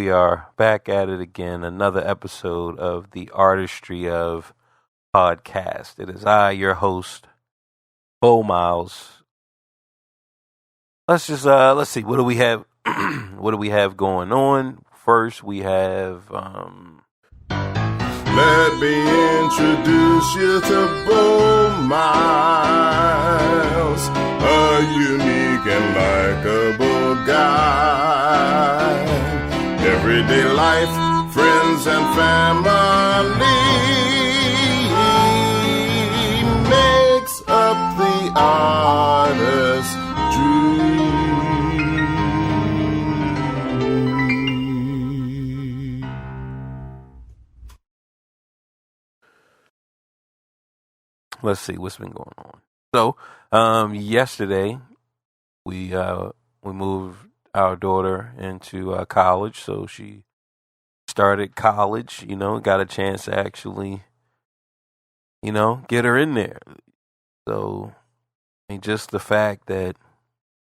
we are back at it again. Another episode of the Artistry of Podcast. It is I, your host, Bo Miles. Let's see. What do we have? What do we have going on? First, we have. Let me introduce you to Bo Miles, a unique and likable guy. Everyday life, friends and family makes up the artist's dream. Let's see what's been going on. So, yesterday we moved our daughter into college, so she started college. Got a chance to actually, get her in there. So, just the fact that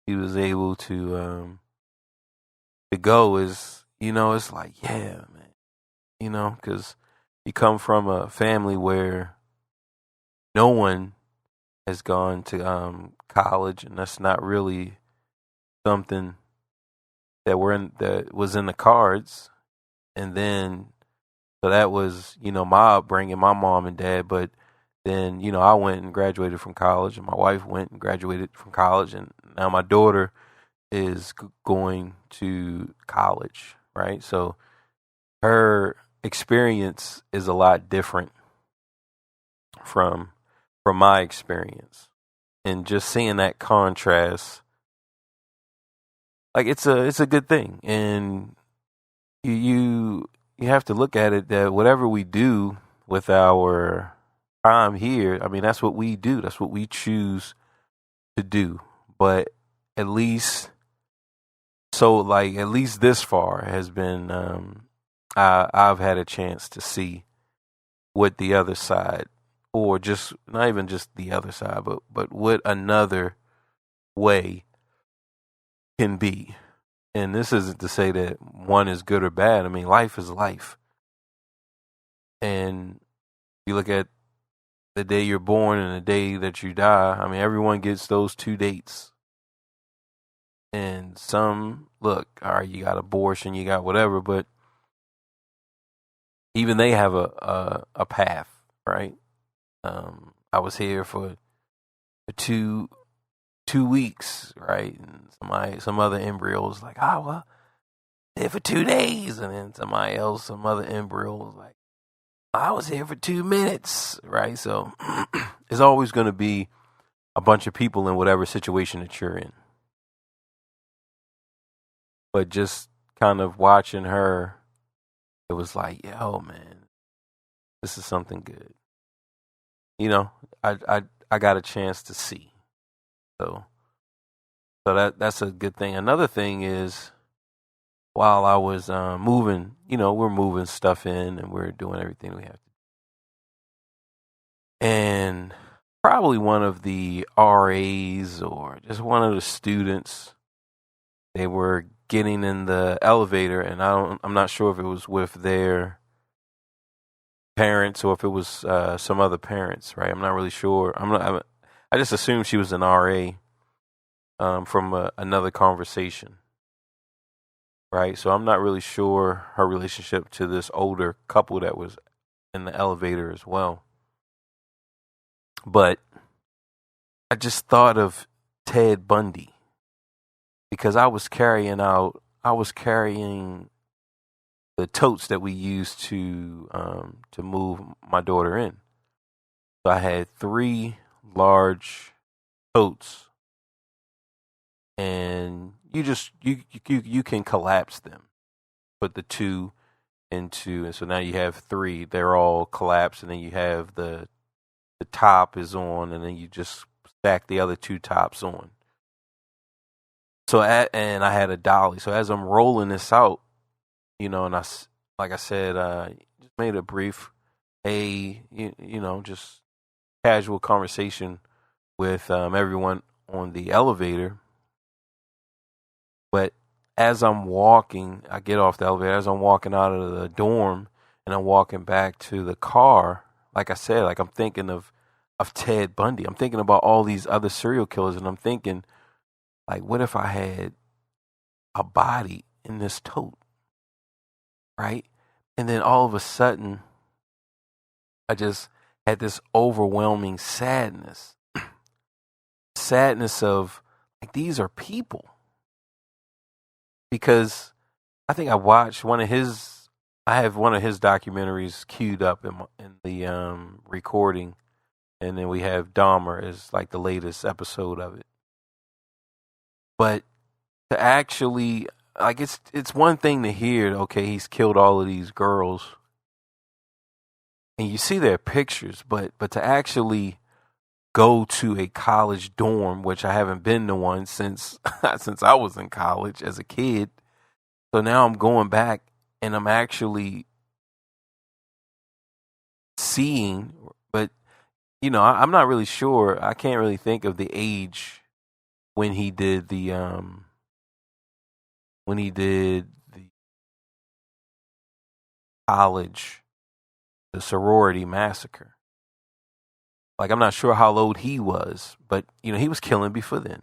he was able to go is, it's like, yeah, man, because you come from a family where no one has gone to college, and that's not really something that was in the cards. And then so that was my upbringing, my mom and dad. But then I went and graduated from college, and my wife went and graduated from college, and now my daughter is going to college, right? So her experience is a lot different from my experience, and just seeing that contrast, like it's a good thing. And you have to look at it that whatever we do with our time here, that's what we do. That's what we choose to do. But at least this far has been, I've had a chance to see what the other side, or just not even just the other side, but what another way can be. And this isn't to say that one is good or bad. Life is life. And you look at the day you're born and the day that you die. Everyone gets those 2 dates. And some, look, all right, you got abortion, you got whatever, but even they have a path, right? I was here for 2 weeks, right? And some other embryo was like, well, here for 2 days. And then some other embryo was like, I was here for 2 minutes, right? So it's always going to be a bunch of people in whatever situation that you're in. But just kind of watching her, it was like, yo, man, this is something good. I got a chance to see. So that's a good thing. Another thing is, while I was moving, we're moving stuff in and we're doing everything we have to do. And probably one of the RAs or just one of the students, they were getting in the elevator, and I'm not sure if it was with their parents or if it was some other parents, right? I'm not really sure. I just assumed she was an RA from another conversation, right? So I'm not really sure her relationship to this older couple that was in the elevator as well. But I just thought of Ted Bundy, because I was carrying the totes that we used to move my daughter in. So I had 3 large totes, and you can collapse them, put the 2 into, and so now you have 3. They're all collapsed, and then you have the top is on, and then you just stack the other 2 tops on. So and I had a dolly. So as I'm rolling this out, and like I said, just made a brief, just casual conversation with everyone on the elevator. But as I'm walking, I get off the elevator, as I'm walking out of the dorm and I'm walking back to the car, like I said, like I'm thinking of Ted Bundy. I'm thinking about all these other serial killers, and I'm thinking, like, what if I had a body in this tote, right? And then all of a sudden, I just had this overwhelming sadness of, like, these are people. Because I think I watched I have one of his documentaries queued up in the recording, and then we have Dahmer as like the latest episode of it. But to actually, like, it's one thing to hear, okay, he's killed all of these girls, and you see their pictures, but to actually go to a college dorm, which I haven't been to one since since I was in college as a kid. So now I'm going back and I'm actually seeing, but I'm not really sure. I can't really think of the age when he did the college, the sorority massacre. Like, I'm not sure how old he was, but he was killing before then.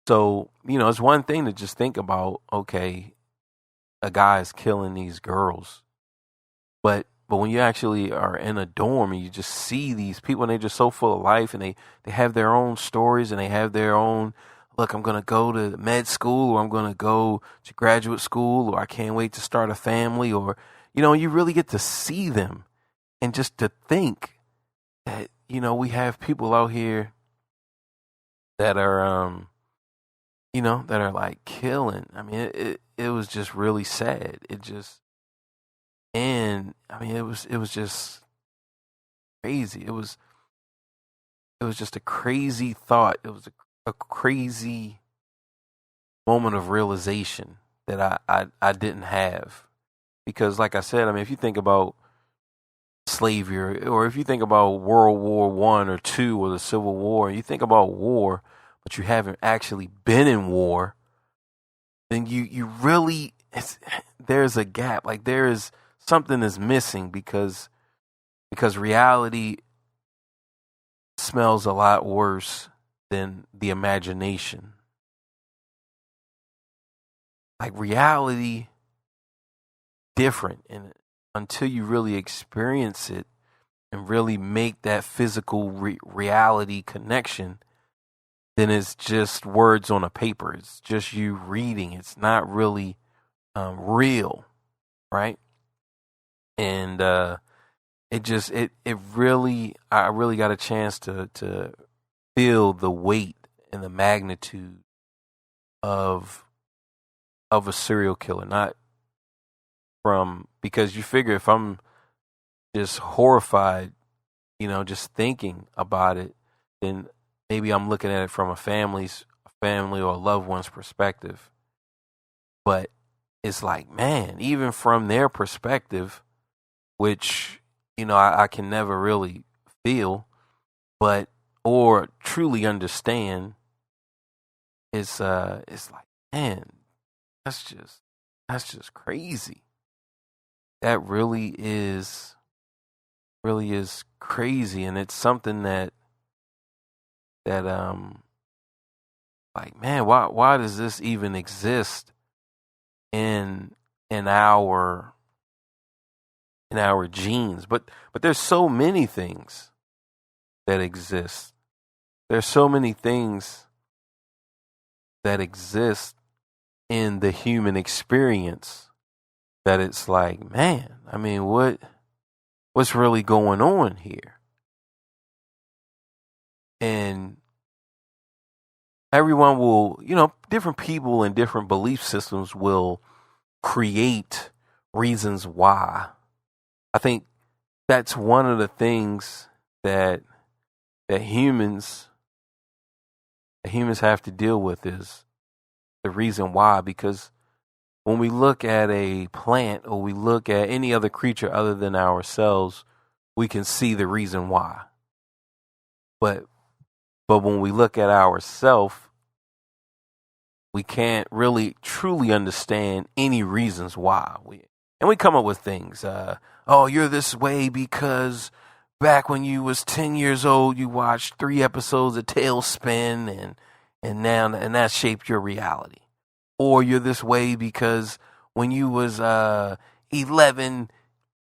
So, it's one thing to just think about, okay, a guy is killing these girls, but when you actually are in a dorm and you just see these people and they're just so full of life, and they have their own stories, and they have their own, look, I'm going to go to med school, or I'm going to go to graduate school, or I can't wait to start a family, or, you really get to see them, and just to think that, we have people out here that are, that are like killing. I mean, it was just really sad. And I mean, it was just crazy. It was just a crazy thought. It was a crazy moment of realization that I didn't have, because, like I said, I mean, if you think about slavery, or if you think about World War I or II, or the Civil War, and you think about war, but you haven't actually been in war, then you really, there's a gap. Like, there is something is missing, because reality smells a lot worse than the imagination. Like, reality different, and until you really experience it and really make that physical reality connection, then it's just words on a paper. It's just you reading. It's not really real, right? And it really, I really got a chance to feel the weight and the magnitude of a serial killer. Not because you figure, if I'm just horrified, just thinking about it, then maybe I'm looking at it from a family or a loved one's perspective. But it's like, man, even from their perspective, which, I can never really feel, or truly understand, it's like, man, that's just crazy. That really is crazy. And it's something that like, man, why does this even exist in our genes? But there's so many things that exist. There's so many things that exist in the human experience, that it's like, man, I mean, what's really going on here? And everyone will, different people and different belief systems will create reasons why. I think that's one of the things that humans have to deal with, is the reason why. Because when we look at a plant, or we look at any other creature other than ourselves, we can see the reason why. But when we look at ourselves, we can't really truly understand any reasons why. We come up with things. Oh, you're this way because back when you was 10 years old, you watched 3 episodes of Tailspin and that shaped your reality. Or you're this way because when you was 11,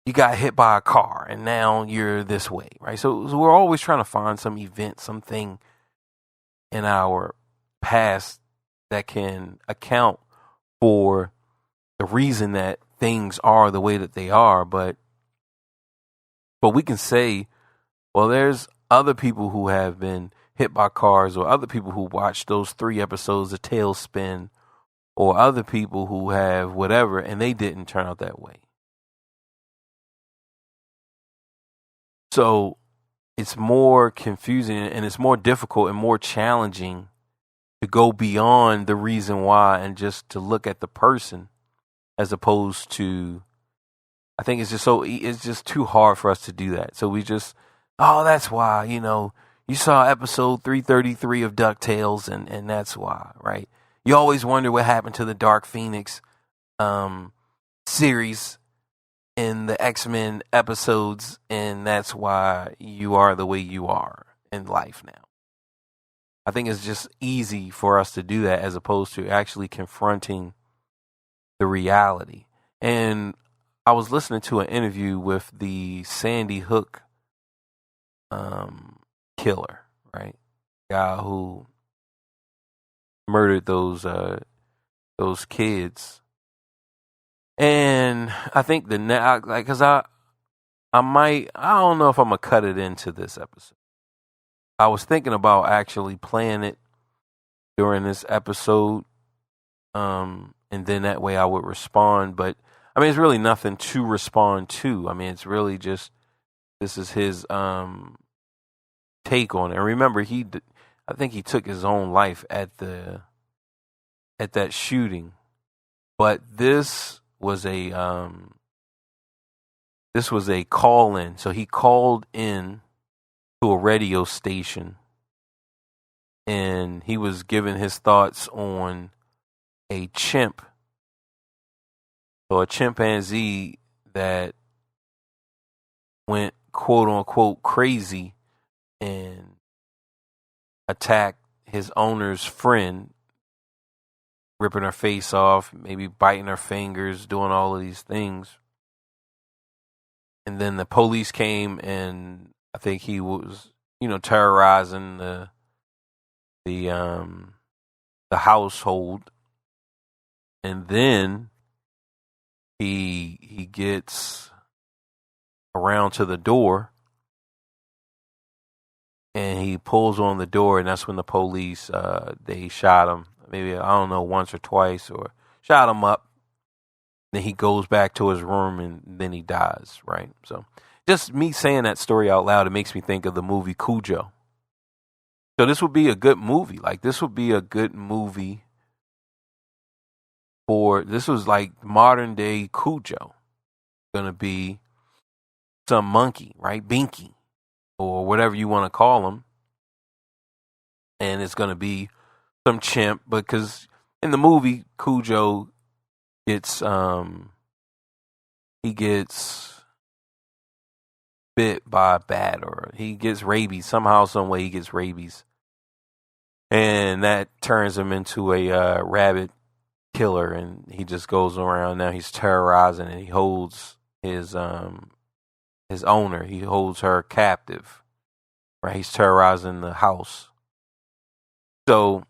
you got hit by a car and now you're this way, right? So we're always trying to find some event, something in our past that can account for the reason that things are the way that they are, but we can say, well, there's other people who have been hit by cars, or other people who watched those 3 episodes of Tailspin, or other people who have whatever, and they didn't turn out that way. So it's more confusing and it's more difficult and more challenging to go beyond the reason why and just to look at the person, as opposed to, I think it's just too hard for us to do that. So we just, oh, that's why, you saw episode 333 of DuckTales and that's why, right? You always wonder what happened to the Dark Phoenix series in the X-Men episodes, and that's why you are the way you are in life now. I think it's just easy for us to do that as opposed to actually confronting the reality. And I was listening to an interview with the Sandy Hook killer, right? Guy who murdered those kids. And I think because I don't know if I'm gonna cut it into this episode. I was thinking about actually playing it during this episode, and then that way I would respond. But I mean, it's really nothing to respond to. I mean, it's really just, this is his take on it. And remember, I think he took his own life at that shooting. But this was a call in. So he called in to a radio station, and he was giving his thoughts on a chimp. So a chimpanzee that went quote unquote crazy and attacked his owner's friend, ripping her face off, maybe biting her fingers, doing all of these things. And then the police came, and I think he was, terrorizing the household. And then he gets around to the door, and he pulls on the door, and that's when the police they shot him. Maybe, I don't know, once or twice, or shot him up. Then he goes back to his room, and then he dies, right? So just me saying that story out loud, it makes me think of the movie Cujo. So this would be a good movie. Like, this would be a good movie this was like modern day Cujo. Gonna be some monkey, right? Binky, or whatever you want to call him. And it's gonna be some chimp, because in the movie Cujo gets he gets bit by a bat, or he gets rabies. Somehow, some way he gets rabies. And that turns him into a rabbit killer, and he just goes around. Now he's terrorizing, and he holds his owner. He holds her captive, right? He's terrorizing the house. So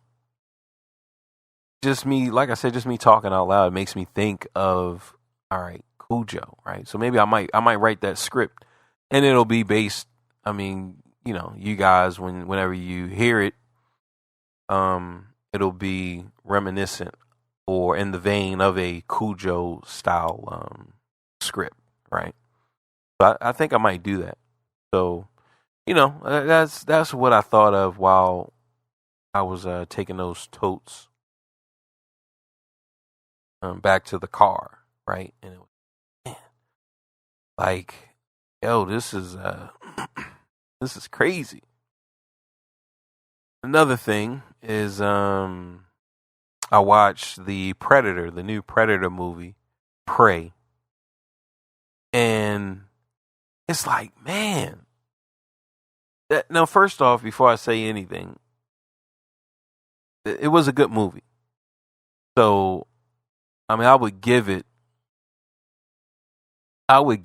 just me, like I said, just me talking out loud, it makes me think of, all right, Cujo, right? So maybe I might write that script, and it'll be based, I mean, you guys, whenever you hear it, it'll be reminiscent or in the vein of a Cujo style script, right? So I think I might do that. So, that's what I thought of while I was taking those totes back to the car, right? And it was, man, like, yo, this is this is crazy. Another thing is I watched the Predator, the new Predator movie, Prey. And it's like, man. Now, first off, before I say anything, it was a good movie. So, I mean, I would give it, I would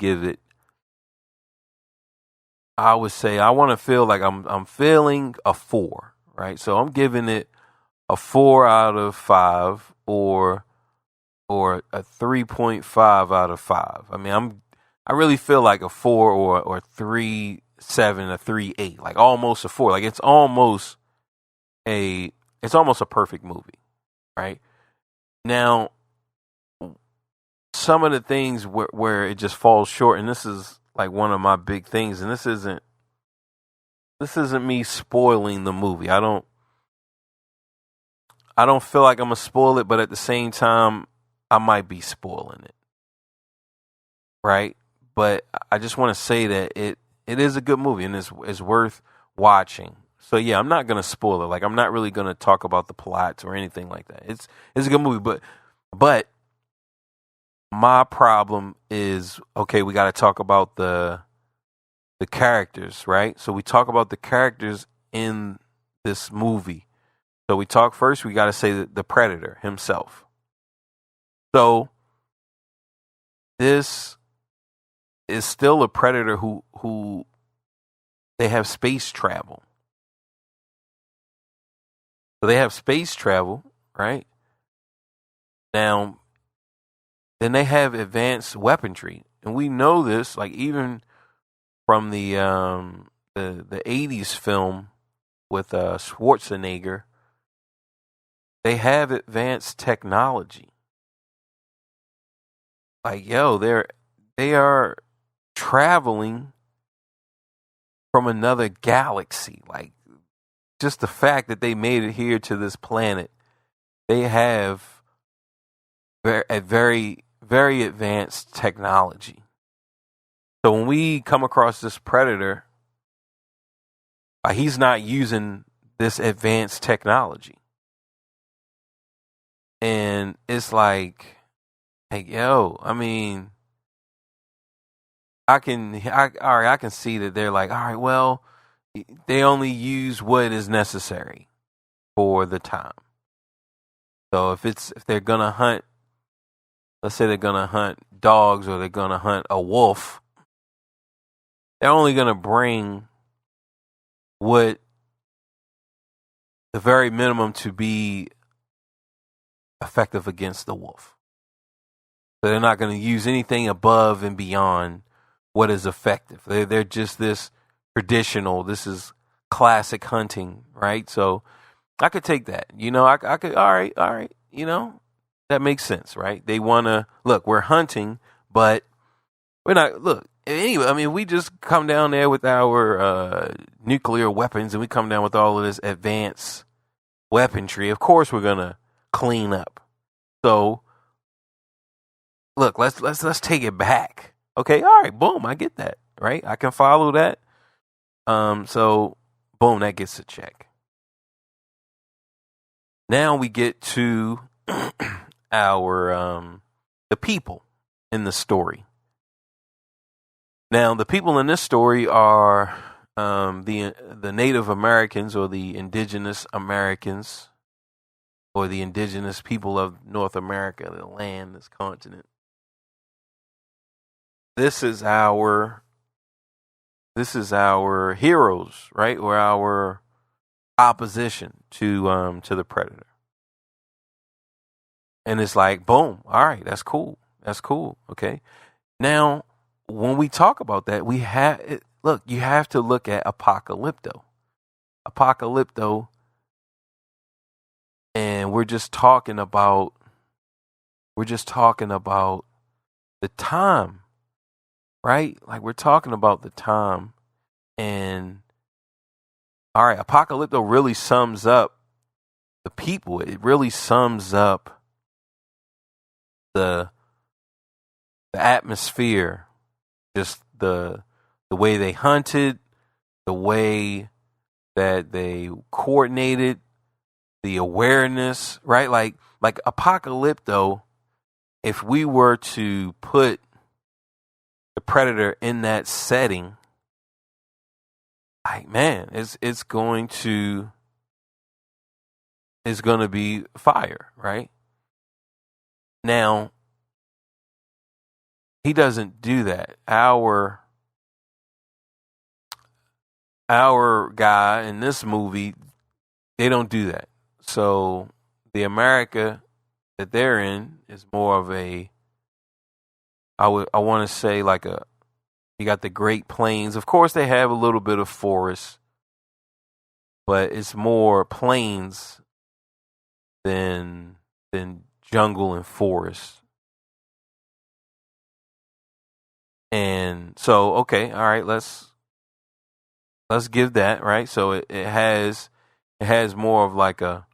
say, I want to feel like I'm feeling a 4, right? So I'm giving it a 4 out of 5 or a 3.5 out of 5. I mean, I really feel like a 4 or 3.7, a 3.8, like almost a 4. Like it's almost a perfect movie, right? Now, some of the things where it just falls short, and this is like one of my big things, and this isn't me spoiling the movie. I don't feel like I'm gonna spoil it, but at the same time, I might be spoiling it, right? But I just want to say that it is a good movie and it's worth watching. So yeah, I'm not gonna spoil it. Like I'm not really gonna talk about the plots or anything like that. It's a good movie, but my problem is, okay, we got to talk about the characters, right? So we talk about the characters in this movie. So we talk first, we got to say the Predator himself. So this is still a Predator who they have space travel. So they have space travel, right? Now, then they have advanced weaponry. And we know this, like even from the 80s film with Schwarzenegger, they have advanced technology. Like, yo, they are traveling from another galaxy. Like, just the fact that they made it here to this planet, they have a very, very advanced technology. So when we come across this Predator, he's not using this advanced technology. And it's like, hey, yo, I mean, I can see that they're like, all right, well, they only use what is necessary for the time. So if they're gonna hunt, let's say they're gonna hunt dogs or they're gonna hunt a wolf, they're only gonna bring what the very minimum to be effective against the wolf. So they're not going to use anything above and beyond what is effective. They're just this traditional. This is classic hunting, right? So I could take that. You know, I could. All right. You know, that makes sense, right? They want to look. We're hunting, but we're not. Look. Anyway, I mean, we just come down there with our nuclear weapons, and we come down with all of this advanced weaponry. Of course, we're gonna clean up. So, look, let's take it back. Okay, all right, boom, I get that, right? I can follow that. So, boom, that gets a check. Now we get to our the people in the story. Now, the people in this story are the Native Americans or the indigenous Americans or the indigenous people of North America, the land, this continent. This is our heroes, right? Or our opposition to the Predator. And it's like, boom, all right, that's cool. Okay. Now, when we talk about that, you have to look at Apocalypto. And we're just talking about the time, right? Like we're talking about the time. And all right, Apocalypto really sums up the people. It really sums up the atmosphere, just the way they hunted, the way that they coordinated, the awareness, right? Like like Apocalypto, if we were to put the Predator in that setting, like, man, it's going to be fire, right? Now, he doesn't do that. Our guy in this movie, they don't do that. So the America that they're in is more of a, I want to say, like you got the Great Plains. Of course, they have a little bit of forest, but it's more plains than jungle and forest. And so, okay, all right, let's give that, right? So it has more of like a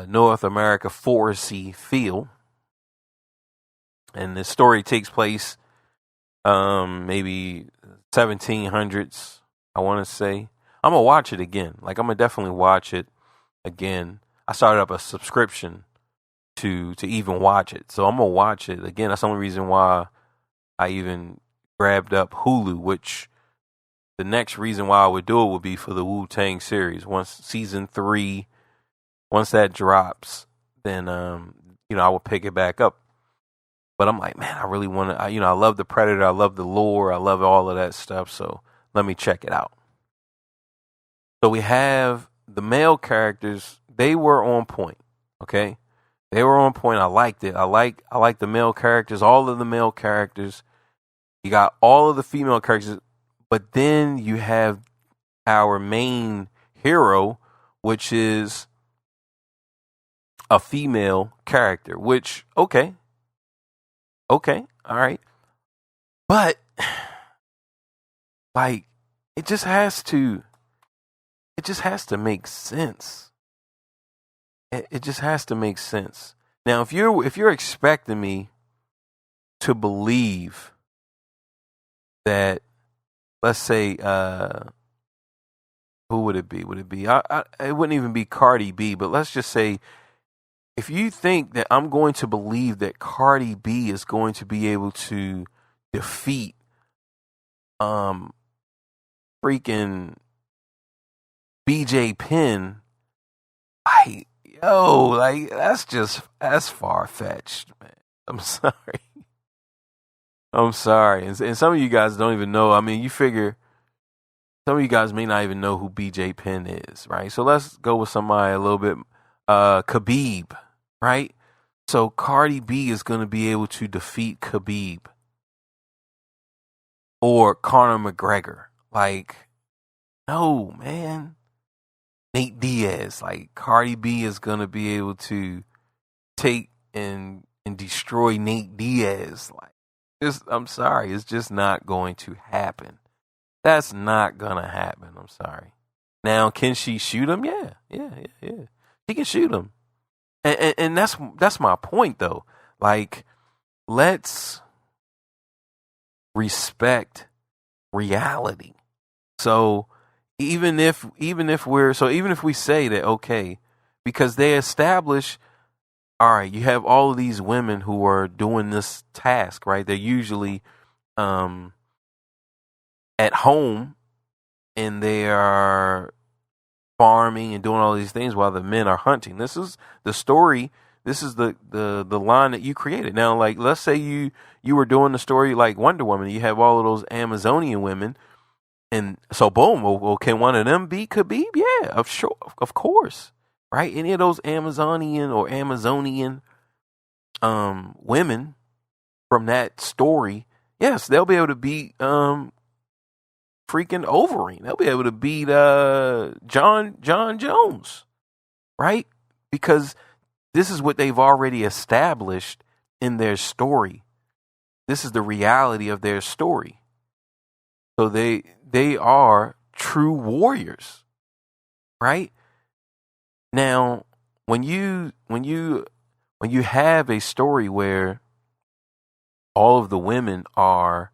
North America foresty feel, and the story takes place maybe 1700s. I want to say I'm gonna watch it again. Like, I'm gonna definitely watch it again. I started up a subscription to even watch it, so I'm gonna watch it again. That's the only reason why I even grabbed up Hulu, which the next reason why I would do it would be for the Wu-Tang series. Once season 3, once that drops, then I will pick it back up. But I'm like, man, I really want to. I love the Predator. I love the lore. I love all of that stuff. So let me check it out. So we have the male characters. They were on point. Okay, they were on point. I liked it. I like the male characters. All of the male characters. You got all of the female characters, but then you have our main hero, which is a female character. Which, okay, all right, but like, it just has to make sense. It just has to make sense. Now, if you're expecting me to believe that, let's say, who would it be? Would it be? It wouldn't even be Cardi B, but let's just say, if you think that I'm going to believe that Cardi B is going to be able to defeat freaking BJ Penn, that's far fetched, man. I'm sorry. I'm sorry. And some of you guys don't even know. I mean, you figure some of you guys may not even know who BJ Penn is, right? So let's go with somebody a little bit, Khabib, right? So Cardi B is going to be able to defeat Khabib or Conor McGregor. Like, no, man. Nate Diaz. Like, Cardi B is going to be able to take and destroy Nate Diaz. Like, I'm sorry. It's just not going to happen. That's not going to happen. I'm sorry. Now, can she shoot him? Yeah. She can shoot him. And that's my point, though. Like, let's respect reality. So even if we say that, okay, because they establish, all right, you have all of these women who are doing this task, right? They're usually at home, and they are farming and doing all these things while the men are hunting. This is the story. This is the line that you created. Now, like, let's say you were doing the story like Wonder Woman. You have all of those Amazonian women, and so boom. Well, can one of them be Khabib? Yeah, of course, right? Any of those Amazonian women from that story, yes, they'll be able to beat freaking Overeem. They'll be able to beat John Jones, right? Because this is what they've already established in their story. This is the reality of their story. So they are true warriors, right? Now, when you have a story where all of the women are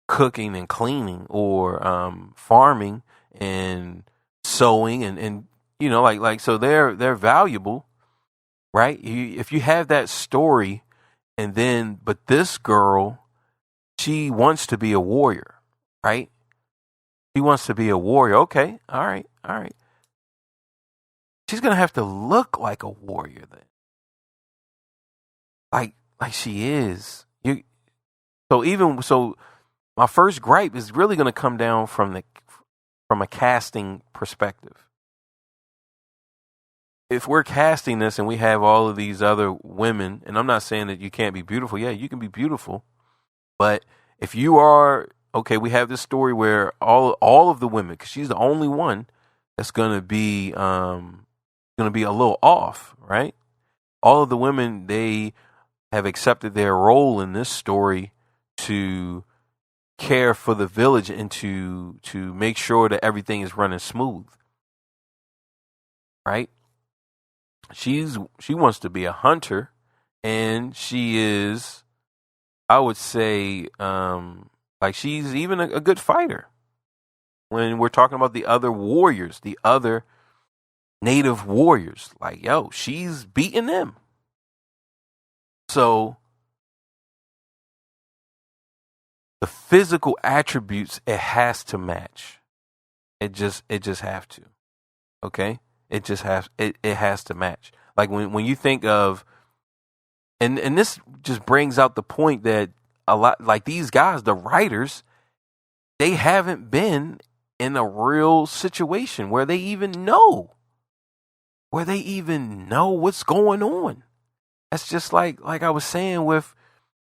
cooking and cleaning or farming and sewing and like so they're valuable, right? If you have that story, but this girl, she wants to be a warrior, right? She wants to be a warrior. Okay, all right, all right. She's gonna have to look like a warrior then, like she is. So my first gripe is really gonna come down from a casting perspective. If we're casting this and we have all of these other women, and I'm not saying that you can't be beautiful. Yeah, you can be beautiful, but if you are okay, we have this story where all of the women, because she's the only one that's gonna be a little off, right? All of the women, they have accepted their role in this story to care for the village and to make sure that everything is running smooth, right? She wants to be a hunter, and she is, I would say, like she's even a good fighter. When we're talking about the other warriors, the other native warriors, like yo, she's beating them. So the physical attributes, it has to match. It just have to. Okay? It has to match. Like when you think of and this just brings out the point that a lot, like these guys, the writers, they haven't been in a real situation where they even know what's going on. That's just like I was saying with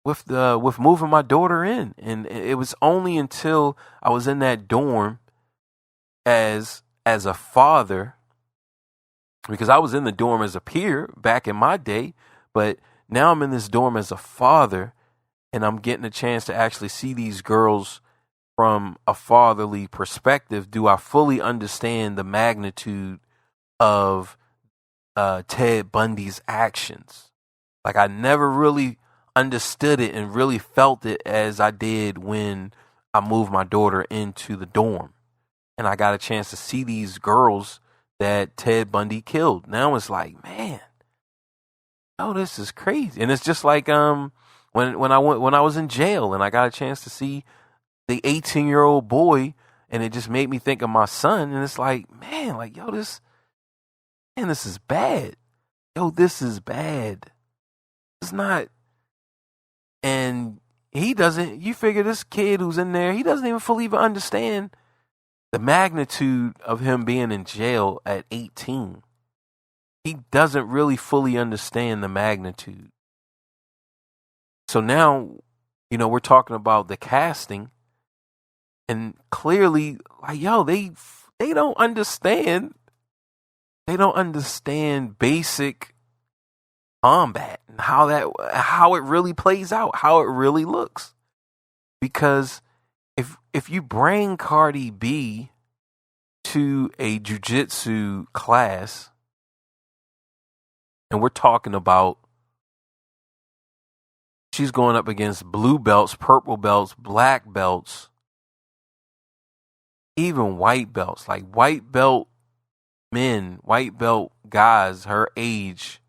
moving my daughter in, and it was only until I was in that dorm as a father, because I was in the dorm as a peer back in my day, but now I'm in this dorm as a father, and I'm getting a chance to actually see these girls from a fatherly perspective. Do I fully understand the magnitude of Ted Bundy's actions? Like I never really understood it and really felt it as I did when I moved my daughter into the dorm. And I got a chance to see these girls that Ted Bundy killed. Now it's like, man, oh, this is crazy. And it's just like when I was in jail and I got a chance to see the 18-year-old boy, and it just made me think of my son. And it's like, man, like yo, this is bad. Yo, this is bad. It's not. And he doesn't, you figure this kid who's in there, he doesn't even fully even understand the magnitude of him being in jail at 18. He doesn't really fully understand the magnitude. So now, we're talking about the casting, and clearly, like, yo, they don't understand. They don't understand basic combat and how it really plays out, how it really looks. Because if you bring Cardi B to a jiu-jitsu class, and we're talking about she's going up against blue belts, purple belts, black belts, even white belts, like white belt men, white belt guys her age,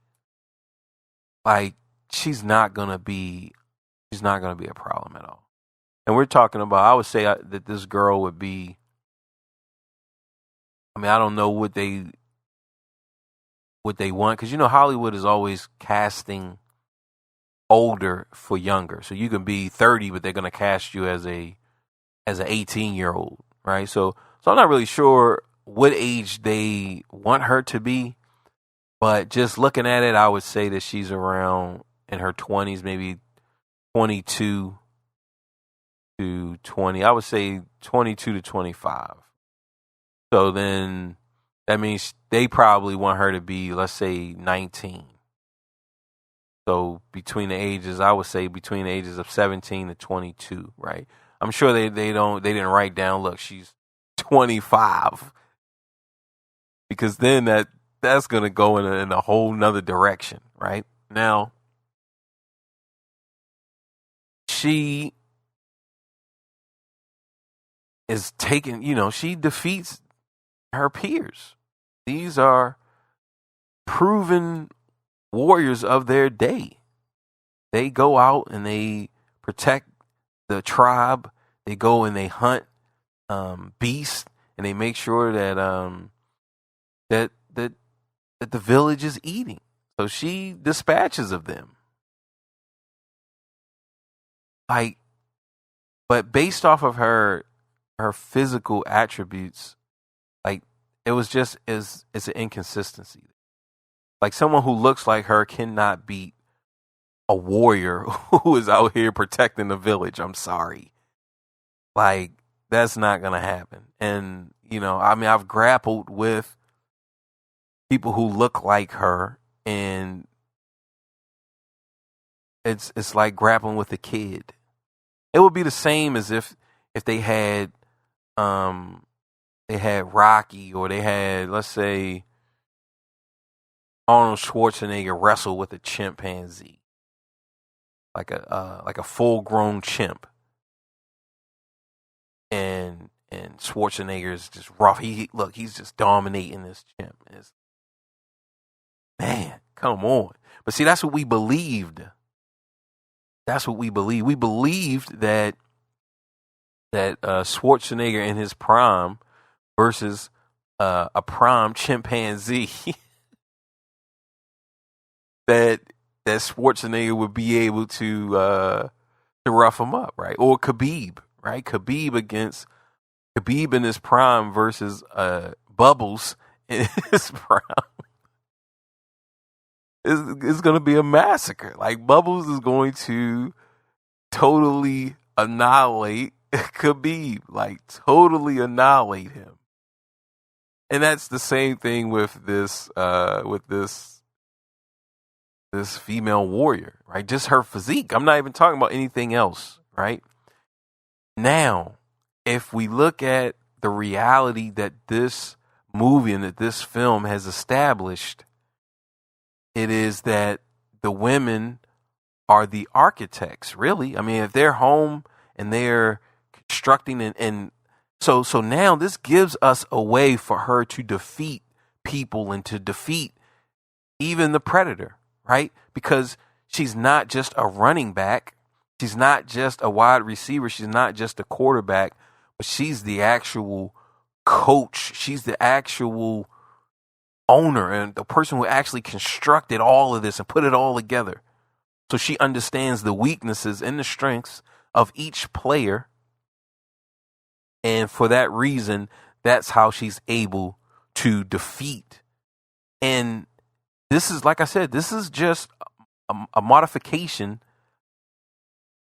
like she's not gonna be a problem at all. And we're talking about, I would say that this girl would be, I mean, I don't know what they want, because Hollywood is always casting older for younger. So you can be 30, but they're gonna cast you as an 18-year-old, right? So I'm not really sure what age they want her to be, but just looking at it, I would say that she's around in her 20s, maybe 22 to 20. I would say 22 to 25. So then that means they probably want her to be, let's say, 19. So between the ages, I would say between the ages of 17 to 22, right? I'm sure they didn't write down, look, she's 25. Because then that's going to go in a whole nother direction, right? Now, she is taking, she defeats her peers. These are proven warriors of their day. They go out and they protect the tribe. They go and they hunt beasts, and they make sure that that the village is eating. So she dispatches of them. Like, but based off of her physical attributes, like it was just it's an inconsistency. Like someone who looks like her cannot beat a warrior who is out here protecting the village. I'm sorry. Like, that's not gonna happen. And, I mean, I've grappled with people who look like her, and it's like grappling with a kid. It would be the same as if they had Rocky, or they had, let's say, Arnold Schwarzenegger wrestle with a chimpanzee, like a full grown chimp, and Schwarzenegger is just rough. He's just dominating this chimp. Man, come on. But see, that's what we believed. That's what we believed. We believed that Schwarzenegger in his prime versus a prime chimpanzee, that Schwarzenegger would be able to rough him up, right? Or Khabib, right? Khabib in his prime versus Bubbles in his prime. It's going to be a massacre. Like, Bubbles is going to totally annihilate Khabib, like totally annihilate him. And that's the same thing with this female warrior, right? Just her physique. I'm not even talking about anything else, right? Now, if we look at the reality that this movie and that this film has established, it is that the women are the architects, really. I mean, if they're home and they're constructing and so now this gives us a way for her to defeat people and to defeat even the predator, right? Because she's not just a running back. She's not just a wide receiver. She's not just a quarterback, but she's the actual coach. She's the actual owner and the person who actually constructed all of this and put it all together. So she understands the weaknesses and the strengths of each player. And for that reason, that's how she's able to defeat. And this is, like I said, this is just a modification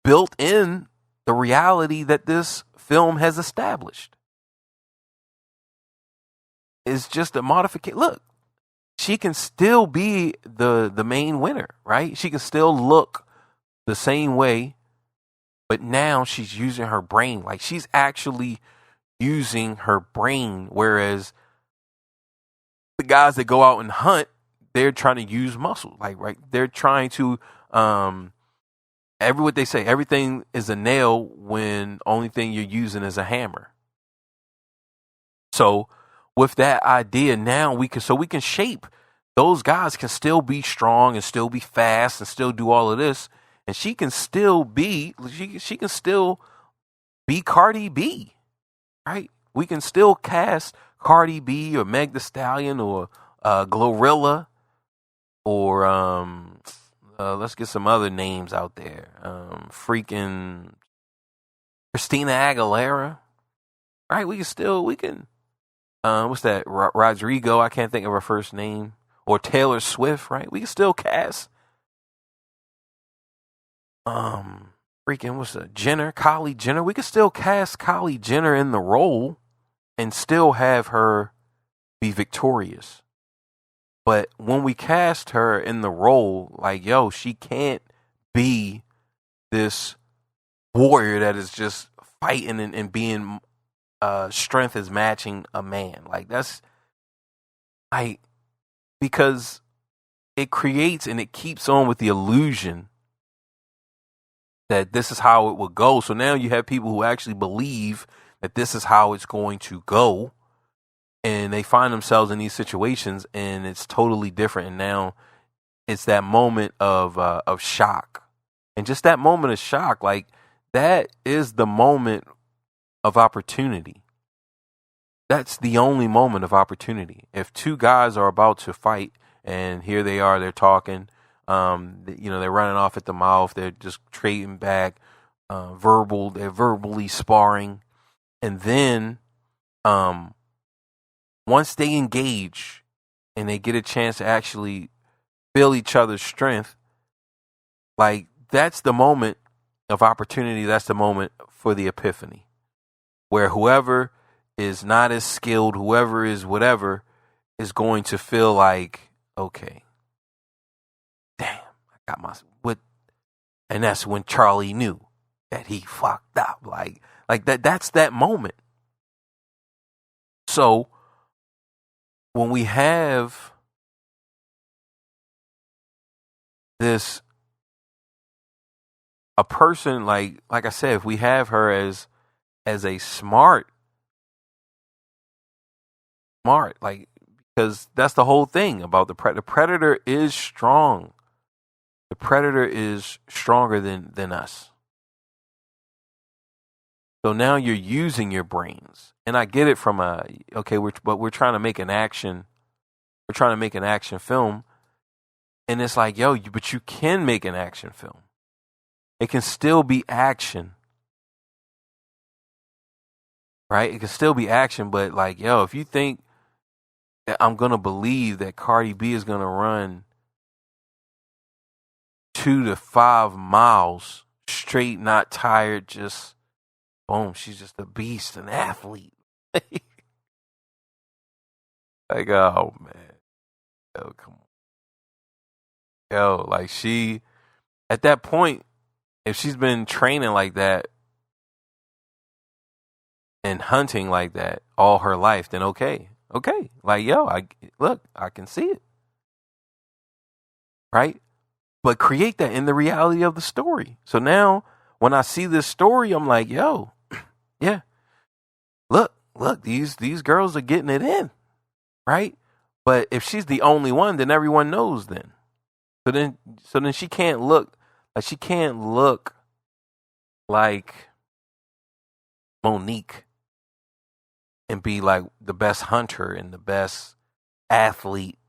built in the reality that this film has established. It's just a modification. Look, she can still be the main winner, right? She can still look the same way, but now she's using her brain. Like, she's actually using her brain, whereas the guys that go out and hunt, they're trying to use muscle. Like, right, they're trying to what they say, everything is a nail when only thing you're using is a hammer. So with that idea, now we can shape. Those guys can still be strong and still be fast and still do all of this, and she can still be Cardi B, right? We can still cast Cardi B or Meg Thee Stallion or Glorilla or let's get some other names out there. Freaking Christina Aguilera, right? We can. What's that? Rodrigo. I can't think of her first name. Or Taylor Swift, right? We can still cast. Kylie Jenner. We can still cast Kylie Jenner in the role and still have her be victorious. But when we cast her in the role, like, she can't be this warrior that is just fighting and being strength is matching a man. Like, that's like, because it creates and it keeps on with the illusion that this is how it would go. So now you have people who actually believe that this is how it's going to go, and they find themselves in these situations and it's totally different. And now it's that moment of shock. And just that moment of shock, like that is the moment of opportunity. That's the only moment of opportunity. If two guys are about to fight and here they are, they're talking, they're running off at the mouth, they're just trading back, they're verbally sparring. And then once they engage and they get a chance to actually feel each other's strength, like that's the moment of opportunity. That's the moment for the epiphany, where whoever is not as skilled, whoever is whatever, is going to feel like, okay, damn, I got my what, and that's when Charlie knew that he fucked up. Like that. That's that moment. So when we have this, a person like I said, if we have her as a smart, like, because that's the whole thing about the predator is strong. The predator is stronger than us. So now you're using your brains, and I get it from we're trying to make an action. We're trying to make an action film, and it's like, but you can make an action film. It can still be action, right? It can still be action, but like, if you think that I'm gonna believe that Cardi B is gonna run 2 to 5 miles straight, not tired, just boom, she's just a beast, an athlete. Like, oh man, come on, like she, at that point, if she's been training like that and hunting like that all her life, then okay, like I can see it, right? But create that in the reality of the story. So now, when I see this story, I'm like, yeah, look, these girls are getting it in, right? But if she's the only one, then everyone knows. Then, so then she can't look like Monique and be like the best hunter and the best athlete.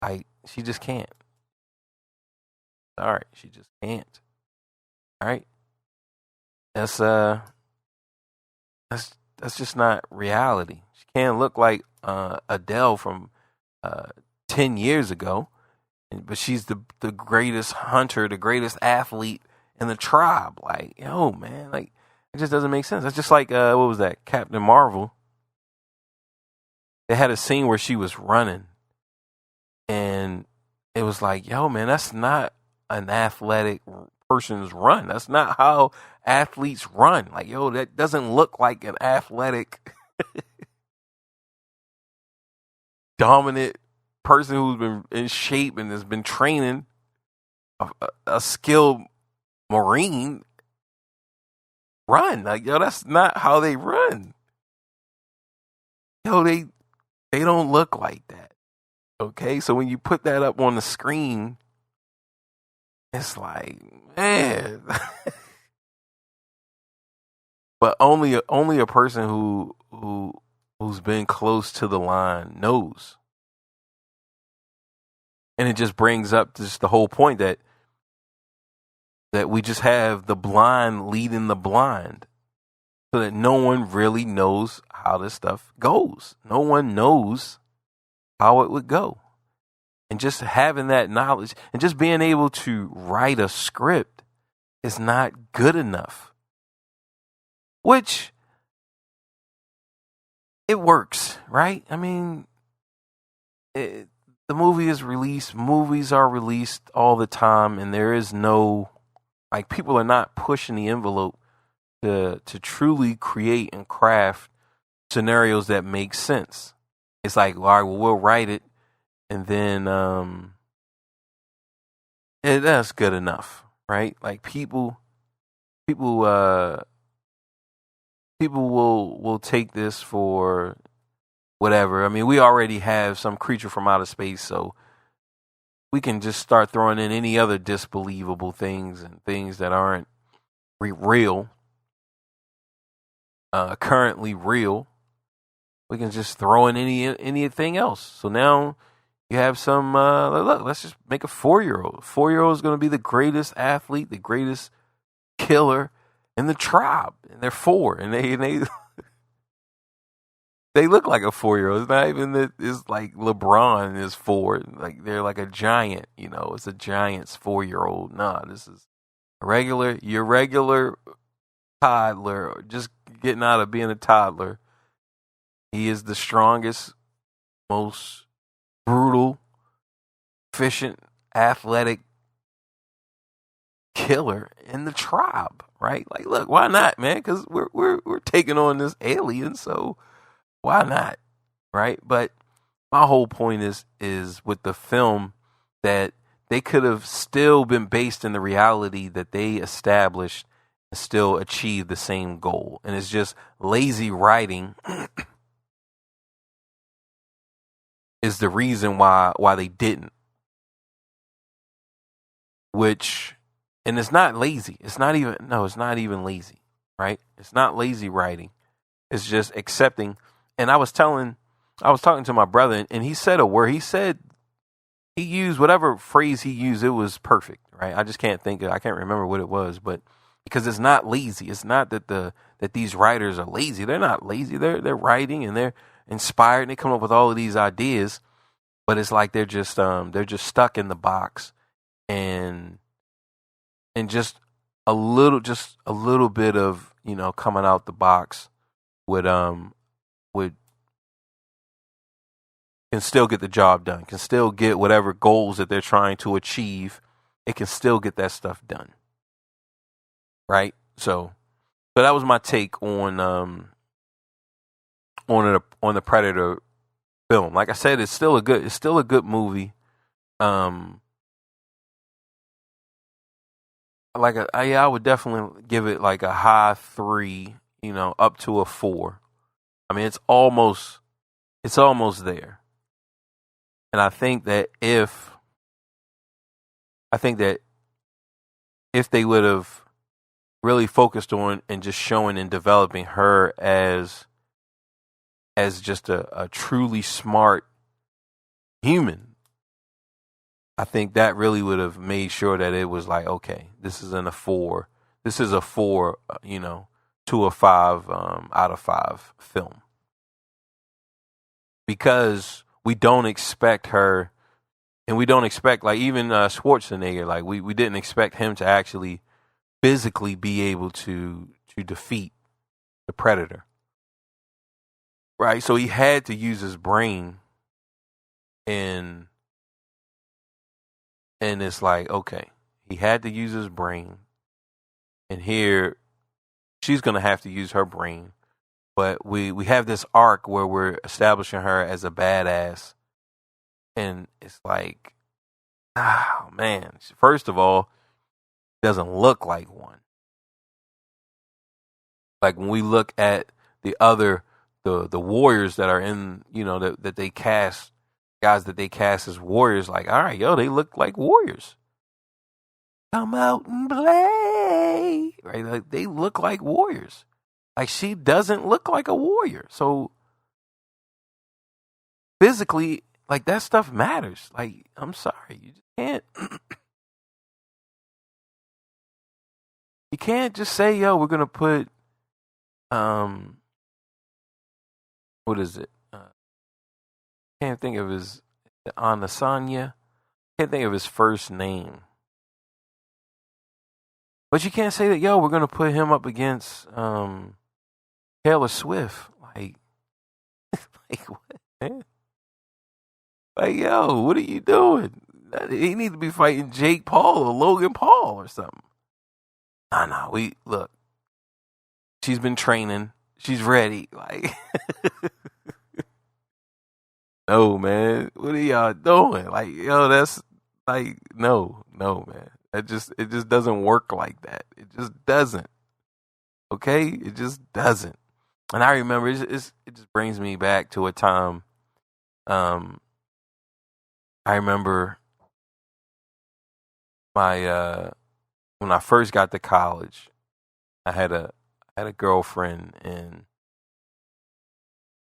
Like, she just can't. All right, she just can't. All right, that's just not reality. She can't look like Adele from 10 years ago, but she's the greatest hunter, the greatest athlete in the tribe. Like, man, like, it just doesn't make sense. That's just like what was that, Captain Marvel? They had a scene where she was running, and it was like, man, that's not an athletic person's run. That's not how athletes run. Like, that doesn't look like an athletic, dominant person who's been in shape and has been training, a skilled Marine run. Like, that's not how they run. They don't look like that. Okay, so when you put that up on the screen, it's like, man. But only a person who's been close to the line knows. And it just brings up just the whole point that we just have the blind leading the blind, so that no one really knows how this stuff goes. No one knows how it would go. And just having that knowledge and just being able to write a script is not good enough. Which, it works, right? I mean, the movie is released. Movies are released all the time, and there is no, like, people are not pushing the envelope to truly create and craft scenarios that make sense. It's like, all right, well, we'll write it, and then that's good enough, right? Like, people will take this for whatever. I mean, we already have some creature from outer space, so we can just start throwing in any other disbelievable things and things that aren't real, currently real. We can just throw in anything else. So now you have some. Look, let's just make a 4-year-old. 4-year-old is going to be the greatest athlete, the greatest killer in the tribe, and they're 4, and they they look like a 4-year-old. It's not even that. It's like LeBron is 4. Like they're like a giant. It's a giant's 4-year-old. Nah, this is your regular toddler, just getting out of being a toddler. He is the strongest, most brutal, efficient, athletic killer in the tribe, right? Like, look, why not, man? Because we're taking on this alien, so why not, right? But my whole point is with the film that they could have still been based in the reality that they established and still achieve the same goal, and it's just lazy writing. Is the reason why they didn't. And it's not lazy. It's not even lazy, right? It's not lazy writing. It's just accepting. And I was talking to my brother, and he said a word. He used whatever phrase he used, it was perfect, right? I just can't I can't remember what it was, but because it's not lazy. It's not that these writers are lazy. They're not lazy. They're writing and they're inspired and they come up with all of these ideas, but it's like they're just stuck in the box and just a little bit of coming out the box would can still get the job done, can still get whatever goals that they're trying to achieve. It can still get that stuff done, right? So that was my take on the Predator film. Like I said, it's still a good movie. I would definitely give it like a high 3, up to a 4. I mean, it's almost there. And I think that if they would have really focused on and just showing and developing her as just a truly smart human, I think that really would have made sure that it was like, okay, this isn't a 4. This is a 4, to a 5 out of 5 film. Because we don't expect her, and we don't expect, like, even Schwarzenegger, like, we didn't expect him to actually physically be able to defeat the Predator. Right? So he had to use his brain, and it's like, okay, he had to use his brain, and here she's going to have to use her brain. But we have this arc where we're establishing her as a badass, and it's like, oh man, first of all, doesn't look like one. Like when we look at the other the warriors that are in, that they cast, guys that they cast as warriors, like, all right, they look like warriors. Come out and play, right? Like they look like warriors. Like she doesn't look like a warrior. So physically, like that stuff matters. Like, I'm sorry, you just can't. You can't just say, we're gonna put what is it? Can't think of his Anasanya. Can't think of his first name. But you can't say that, we're gonna put him up against Taylor Swift. Like, like what, man? Like, what are you doing? He needs to be fighting Jake Paul or Logan Paul or something. Nah, look. She's been training. She's ready. Like, no, man. What are y'all doing? Like, that's like, no, man. It just doesn't work like that. It just doesn't. Okay, it just doesn't. And I remember it just brings me back to a time. I remember my when I first got to college, I had a girlfriend, and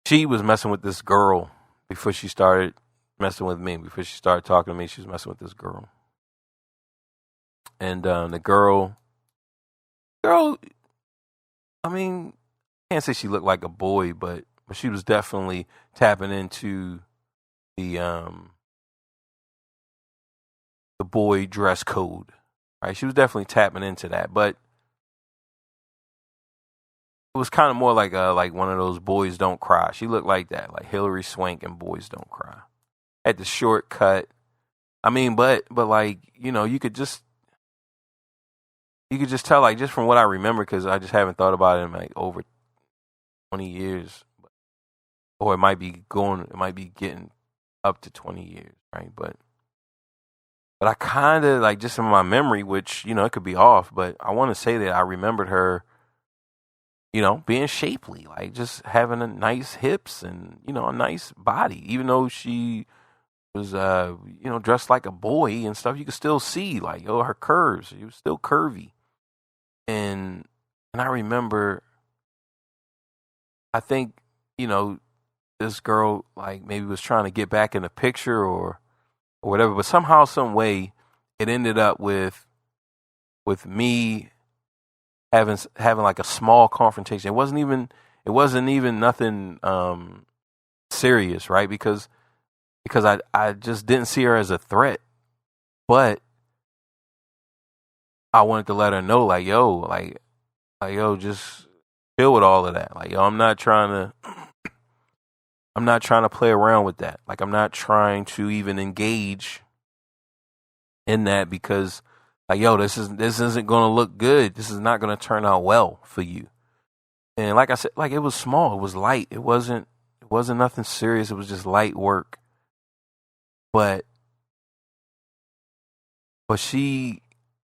she was messing with this girl before she started messing with me. Before she started talking to me, she was messing with this girl, and the girl, I mean, I can't say she looked like a boy, but she was definitely tapping into the um the boy dress code, right? She was definitely tapping into that, but it was kind of more like one of those boys don't cry. She looked like that, like Hillary Swank and Boys Don't Cry. Had the short cut. I mean, but like, you know, you could just tell, like, just from what I remember, because I just haven't thought about it in like over 20 years, or it might be getting up to 20 years, right? But I kind of, like, just in my memory, which, you know, it could be off, but I want to say that I remembered her, you know, being shapely, like just having a nice hips and, you know, a nice body, even though she was, you know, dressed like a boy and stuff. You could still see, like, oh, her curves. She was still curvy, and I remember, I think, you know, this girl, like, maybe was trying to get back in the picture, or whatever, but somehow, some way, it ended up with me having like a small confrontation. It wasn't even nothing serious, right? Because I just didn't see her as a threat, but I wanted to let her know, like, yo, yo, just chill with all of that. Like, yo, I'm not trying to play around with that. Like, I'm not trying to even engage in that, because, like, yo, this isn't gonna look good. This is not gonna turn out well for you. And like I said, like, it was small, it was light. It wasn't nothing serious. It was just light work. But she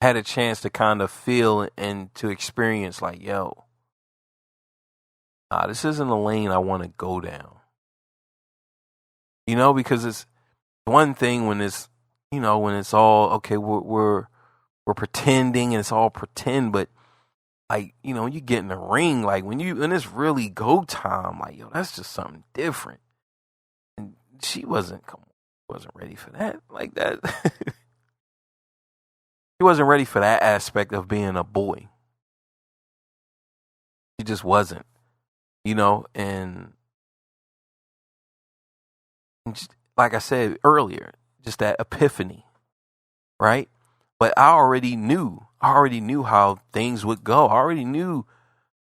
had a chance to kind of feel and to experience, like, yo, this isn't a lane I want to go down. You know, because it's one thing when it's, you know, when it's all okay, we're pretending and it's all pretend, but, like, you know, you get in the ring, like, when it's really go time, like, yo, that's just something different. And she wasn't ready for that, like that. She wasn't ready for that aspect of being a boy. She just wasn't, you know, and just, like I said earlier, just that epiphany, right? But I already knew how things would go. I already knew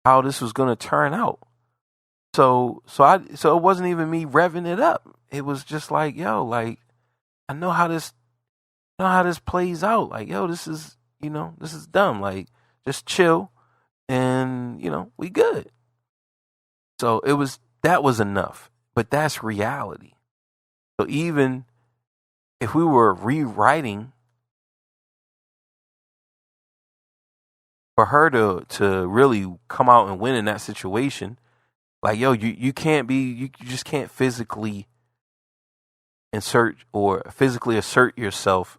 how this was going to turn out. So it wasn't even me revving it up. It was just like, yo, like, I know how this plays out. Like, yo, this is, you know, this is dumb. Like, just chill, and, you know, we good. So that was enough. But that's reality. So even if we were rewriting, for her to really come out and win in that situation, like, yo, you can't be, you just can't physically insert or physically assert yourself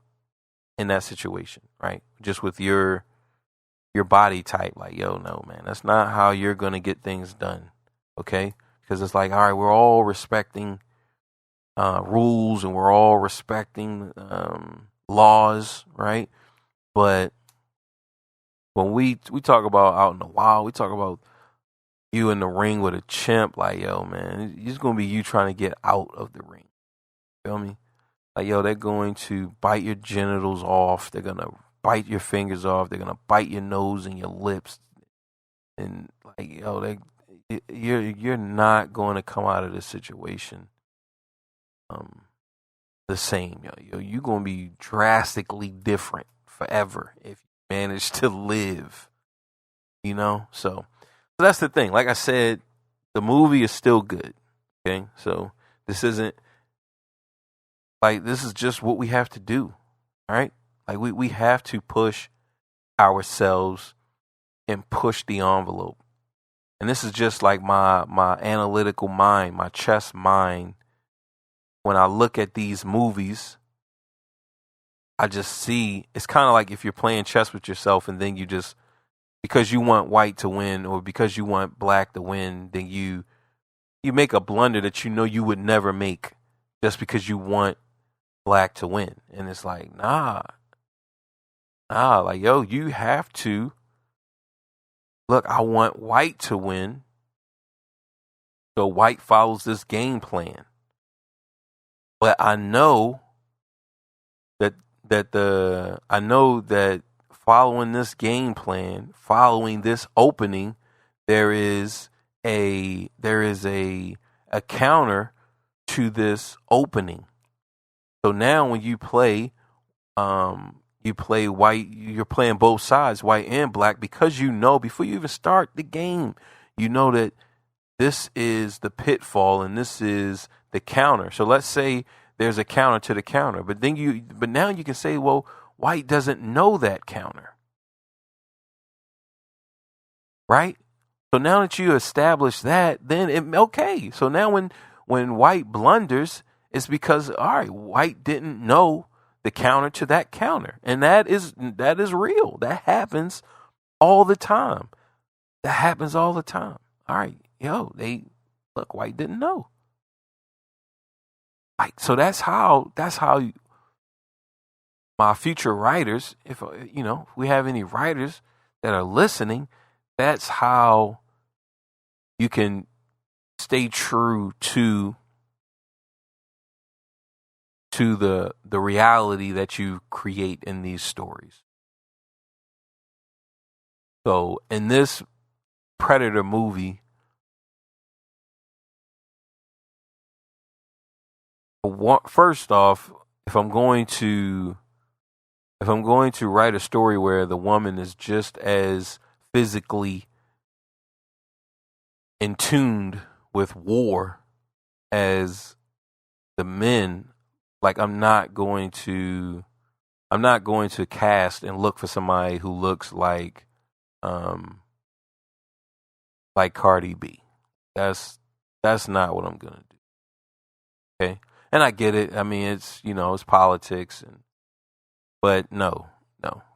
in that situation, right? Just with your body type, like, yo, no, man, that's not how you're gonna get things done, okay? Because it's like, all right, we're all respecting rules, and we're all respecting laws, right? But when we talk about out in the wild, we talk about you in the ring with a chimp, like, yo, man, it's gonna be you trying to get out of the ring. Feel me? Like, yo, they're going to bite your genitals off. They're gonna bite your fingers off. They're gonna bite your nose and your lips, and, like, yo, you're not going to come out of this situation the same. Yo, you're gonna be drastically different forever if you manage to live. You know, so that's the thing. Like I said, the movie is still good. Okay, so this isn't like, this is just what we have to do. All right, like, we have to push ourselves and push the envelope. And this is just like my analytical mind, my chess mind. When I look at these movies, I just see it's kind of like if you're playing chess with yourself and then you just, because you want white to win or because you want black to win, then you make a blunder that you know you would never make just because you want black to win. And it's like, nah, like, yo, you have to look, I want white to win. So white follows this game plan. But I know that following this game plan, following this opening, there is a counter to this opening. So now when you play white, you're playing both sides, white and black, because you know before you even start the game, you know that this is the pitfall and this is the counter. So let's say there's a counter to the counter, but now you can say, well, white doesn't know that counter, right? So now that you establish that, then okay. So now when white blunders, it's because all right, white didn't know the counter to that counter, and that is real. That happens all the time. All right, yo, white didn't know. Like, so that's how my future writers, if we have any writers that are listening, that's how you can stay true to the reality that you create in these stories. So in this Predator movie, first off, if I'm going to write a story where the woman is just as physically in tuned with war as the men, like I'm not going to cast and look for somebody who looks like Cardi B. That's not what I'm gonna do. Okay, and I get it. I mean, it's it's politics, but no,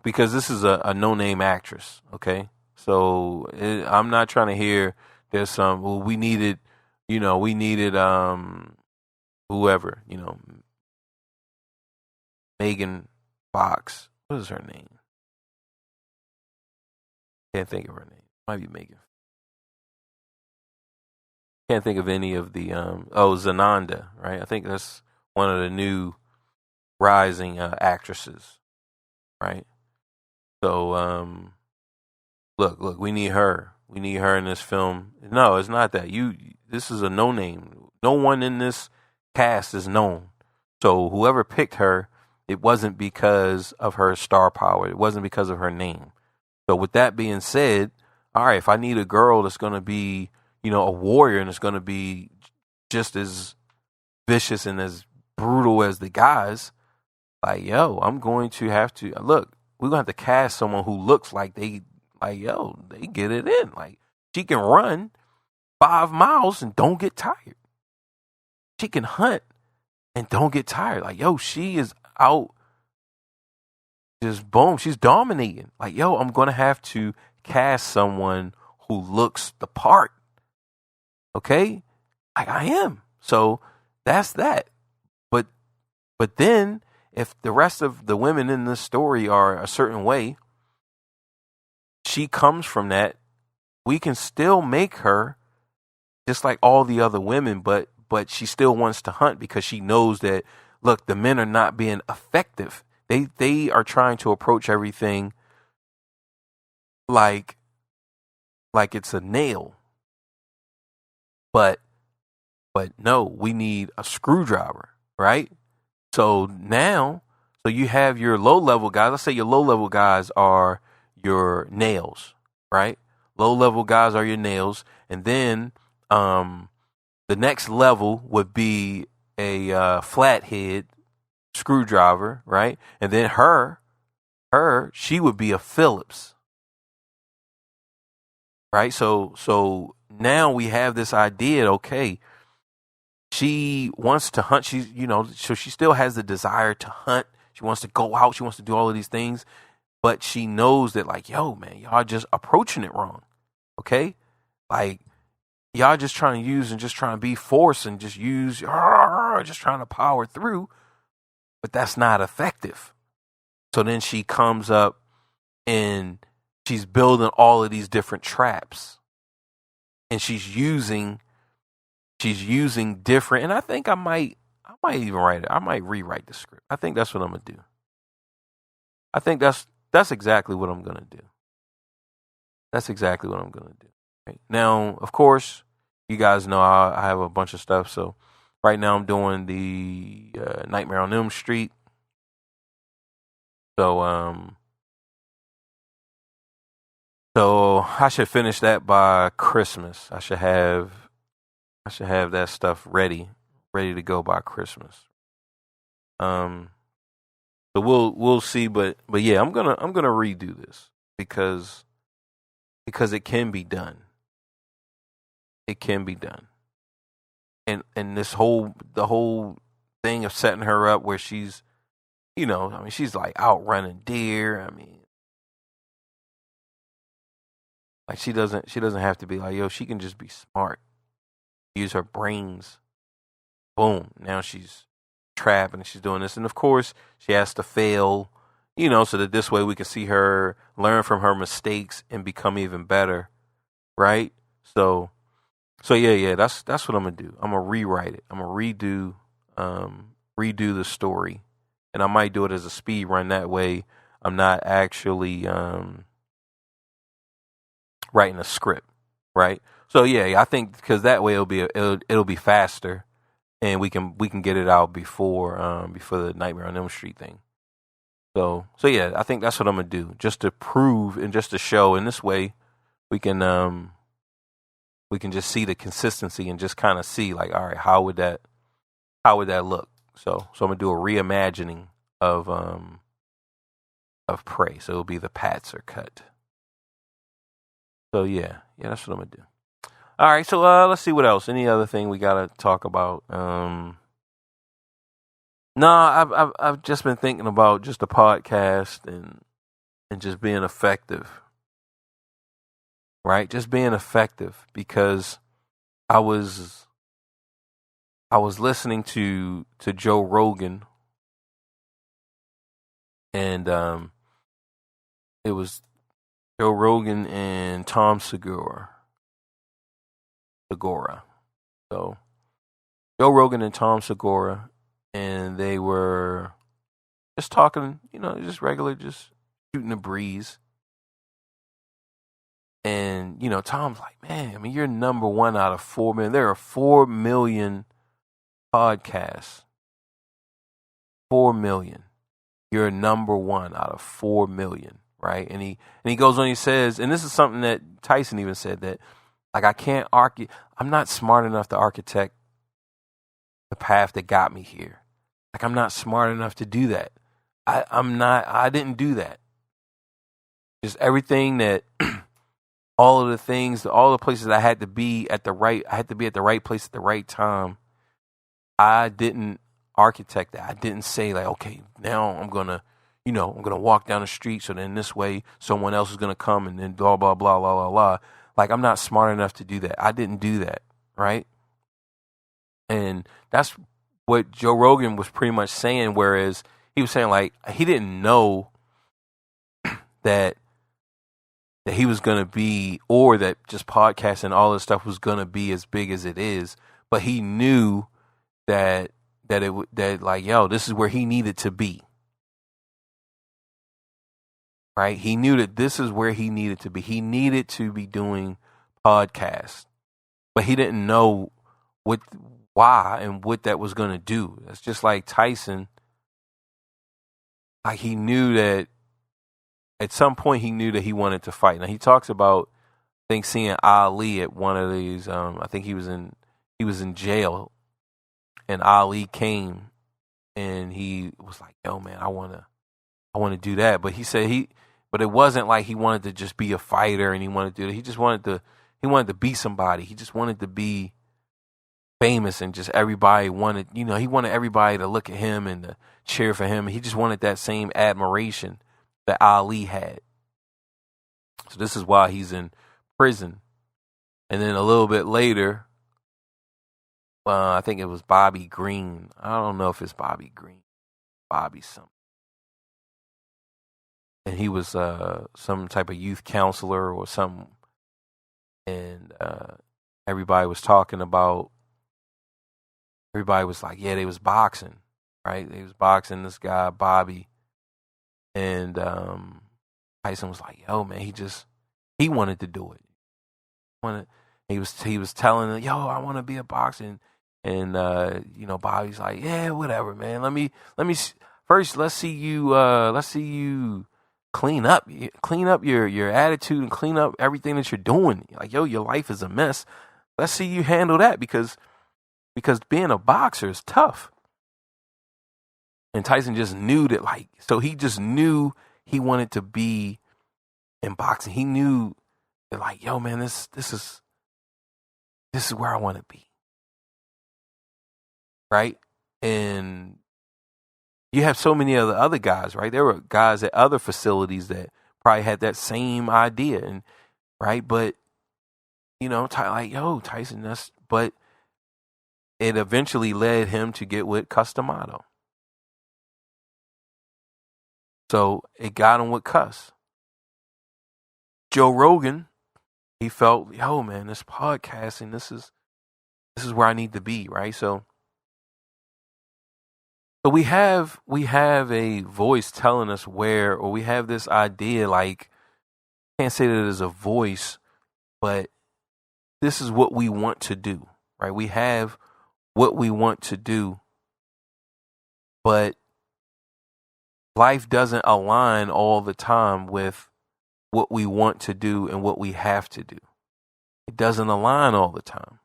because this is a no-name actress. Okay, so I'm not trying to hear there's some. Well, we needed whoever, Megan Fox. What is her name? Can't think of her name. Might be Megan. Can't think of any of the Zananda, right? I think that's one of the new rising actresses, right? So look, we need her. We need her in this film. No, it's not that. This is a no name. No one in this cast is known. So whoever picked her, it wasn't because of her star power. It wasn't because of her name. So with that being said, all right, if I need a girl that's going to be, a warrior and it's going to be just as vicious and as brutal as the guys, like, yo, I'm going to have to look. We're going to have to cast someone who looks like they get it in. Like, she can run 5 miles and don't get tired. She can hunt and don't get tired. Like, yo, she is out. Just boom, she's dominating. Like, yo, I'm going to have to cast someone who looks the part. Okay? Like, I am. So that's that. But then if the rest of the women in this story are a certain way, she comes from that, we can still make her just like all the other women, but she still wants to hunt because she knows that, look, the men are not being effective. They are trying to approach everything like it's a nail. But no, we need a screwdriver, right? So you have your low-level guys. Let's say your low-level guys are your nails, right? Low-level guys are your nails. And then the next level would be a flathead screwdriver, right? And then she would be a Phillips, right? So now we have this idea, okay, she wants to hunt. She's, so she still has the desire to hunt. She She wants to go out. She wants to do all of these things. But she knows that, like, yo, man, y'all just approaching it wrong. Okay? Like, y'all just trying to use and just trying to be force and just use, just trying to power through. But that's not effective. So then she comes up and she's building all of these different traps. And she's using different, and I think I might even write it. I might rewrite the script. I think that's what I'm gonna do. I think that's exactly what I'm gonna do. That's exactly what I'm gonna do. Right? Now, of course, you guys know I have a bunch of stuff. So right now I'm doing the Nightmare on Elm Street. So I should finish that by Christmas. I should have that stuff ready to go by Christmas. So we'll see, but yeah, I'm gonna redo this because it can be done. It can be done. And the whole thing of setting her up where she's, she's like out running deer. I mean, like she doesn't have to be like, yo, she can just be smart. Use her brains. Boom. Now she's trapped and she's doing this. And of course, she has to fail, so that this way we can see her learn from her mistakes and become even better. Right? So yeah, that's what I'm gonna do. I'm gonna rewrite it. I'm gonna redo the story. And I might do it as a speed run. That way I'm not actually writing a script. Right? So yeah, I think because that way it'll be faster, and we can get it out before the Nightmare on Elm Street thing. So yeah, I think that's what I'm gonna do, just to prove and just to show. In this way, we can just see the consistency and just kind of see, like, all right, how would that look? So I'm gonna do a reimagining of Prey. So it'll be the Pats are cut. So yeah, that's what I'm gonna do. All right, so let's see what else. Any other thing we gotta talk about? No, I've just been thinking about just a podcast and just being effective, right? Just being effective, because I was listening to Joe Rogan, and it was Joe Rogan and Tom Segura. So Joe Rogan and Tom Segura, and they were just talking, just regular, just shooting the breeze. And, Tom's like, man, I mean, you're number one out of 4 million. There are 4 million podcasts. 4 million. You're number one out of 4 million, right? And he goes on, he says, and this is something that Tyson even said, that, like, I can't argue. I'm not smart enough to architect the path that got me here. Like, I'm not smart enough to do that. I didn't do that. Just everything that, all of the things, all the places I had to be at the right place at the right time. I didn't architect that. I didn't say, like, okay, now I'm going to walk down the street, so then this way someone else is going to come, and then blah, blah, blah, blah, blah, blah. Like, I'm not smart enough to do that. I didn't do that, right? And that's what Joe Rogan was pretty much saying, whereas he was saying, like, he didn't know that he was going to be, or that just podcasting and all this stuff was going to be as big as it is, but he knew that like, yo, this is where he needed to be. Right? He knew that this is where he needed to be. He needed to be doing podcasts, but he didn't know why and what that was going to do. It's just like Tyson. Like, he knew that at some point he knew that he wanted to fight. Now, he talks about, I think, seeing Ali at one of these. I think he was in jail, and Ali came, and he was like, "Yo, man, I want to do that." But he said but it wasn't like he wanted to just be a fighter and he wanted to do it. He just wanted to be somebody. He just wanted to be famous and just everybody wanted, he wanted everybody to look at him and to cheer for him. He just wanted that same admiration that Ali had. So this is why he's in prison. And then a little bit later, I think it was Bobby Green. I don't know if it's Bobby Green, Bobby something. And he was some type of youth counselor or something. And everybody was talking about, everybody was like, yeah, they was boxing, right? They was boxing this guy, Bobby. And Tyson was like, yo, man, he wanted to do it. He was telling them, yo, I want to be a boxer. And Bobby's like, yeah, whatever, man. Let me first, let's see you clean up your attitude and clean up everything that you're doing. Like, yo, your life is a mess. Let's see you handle that because being a boxer is tough. And Tyson just knew that, so he just knew he wanted to be in boxing. He knew that, yo, man, this is where I want to be. Right? And you have so many other guys, right? There were guys at other facilities that probably had that same idea, and right, but Tyson. But it eventually led him to get with Customato. So it got him with Cuss. Joe Rogan, he felt, yo, man, this podcasting, this is where I need to be, right? So we have a voice telling us where, or we have this idea, can't say that it is a voice, but this is what we want to do, right? We have what we want to do, but life doesn't align all the time with what we want to do and what we have to do. It doesn't align all the time.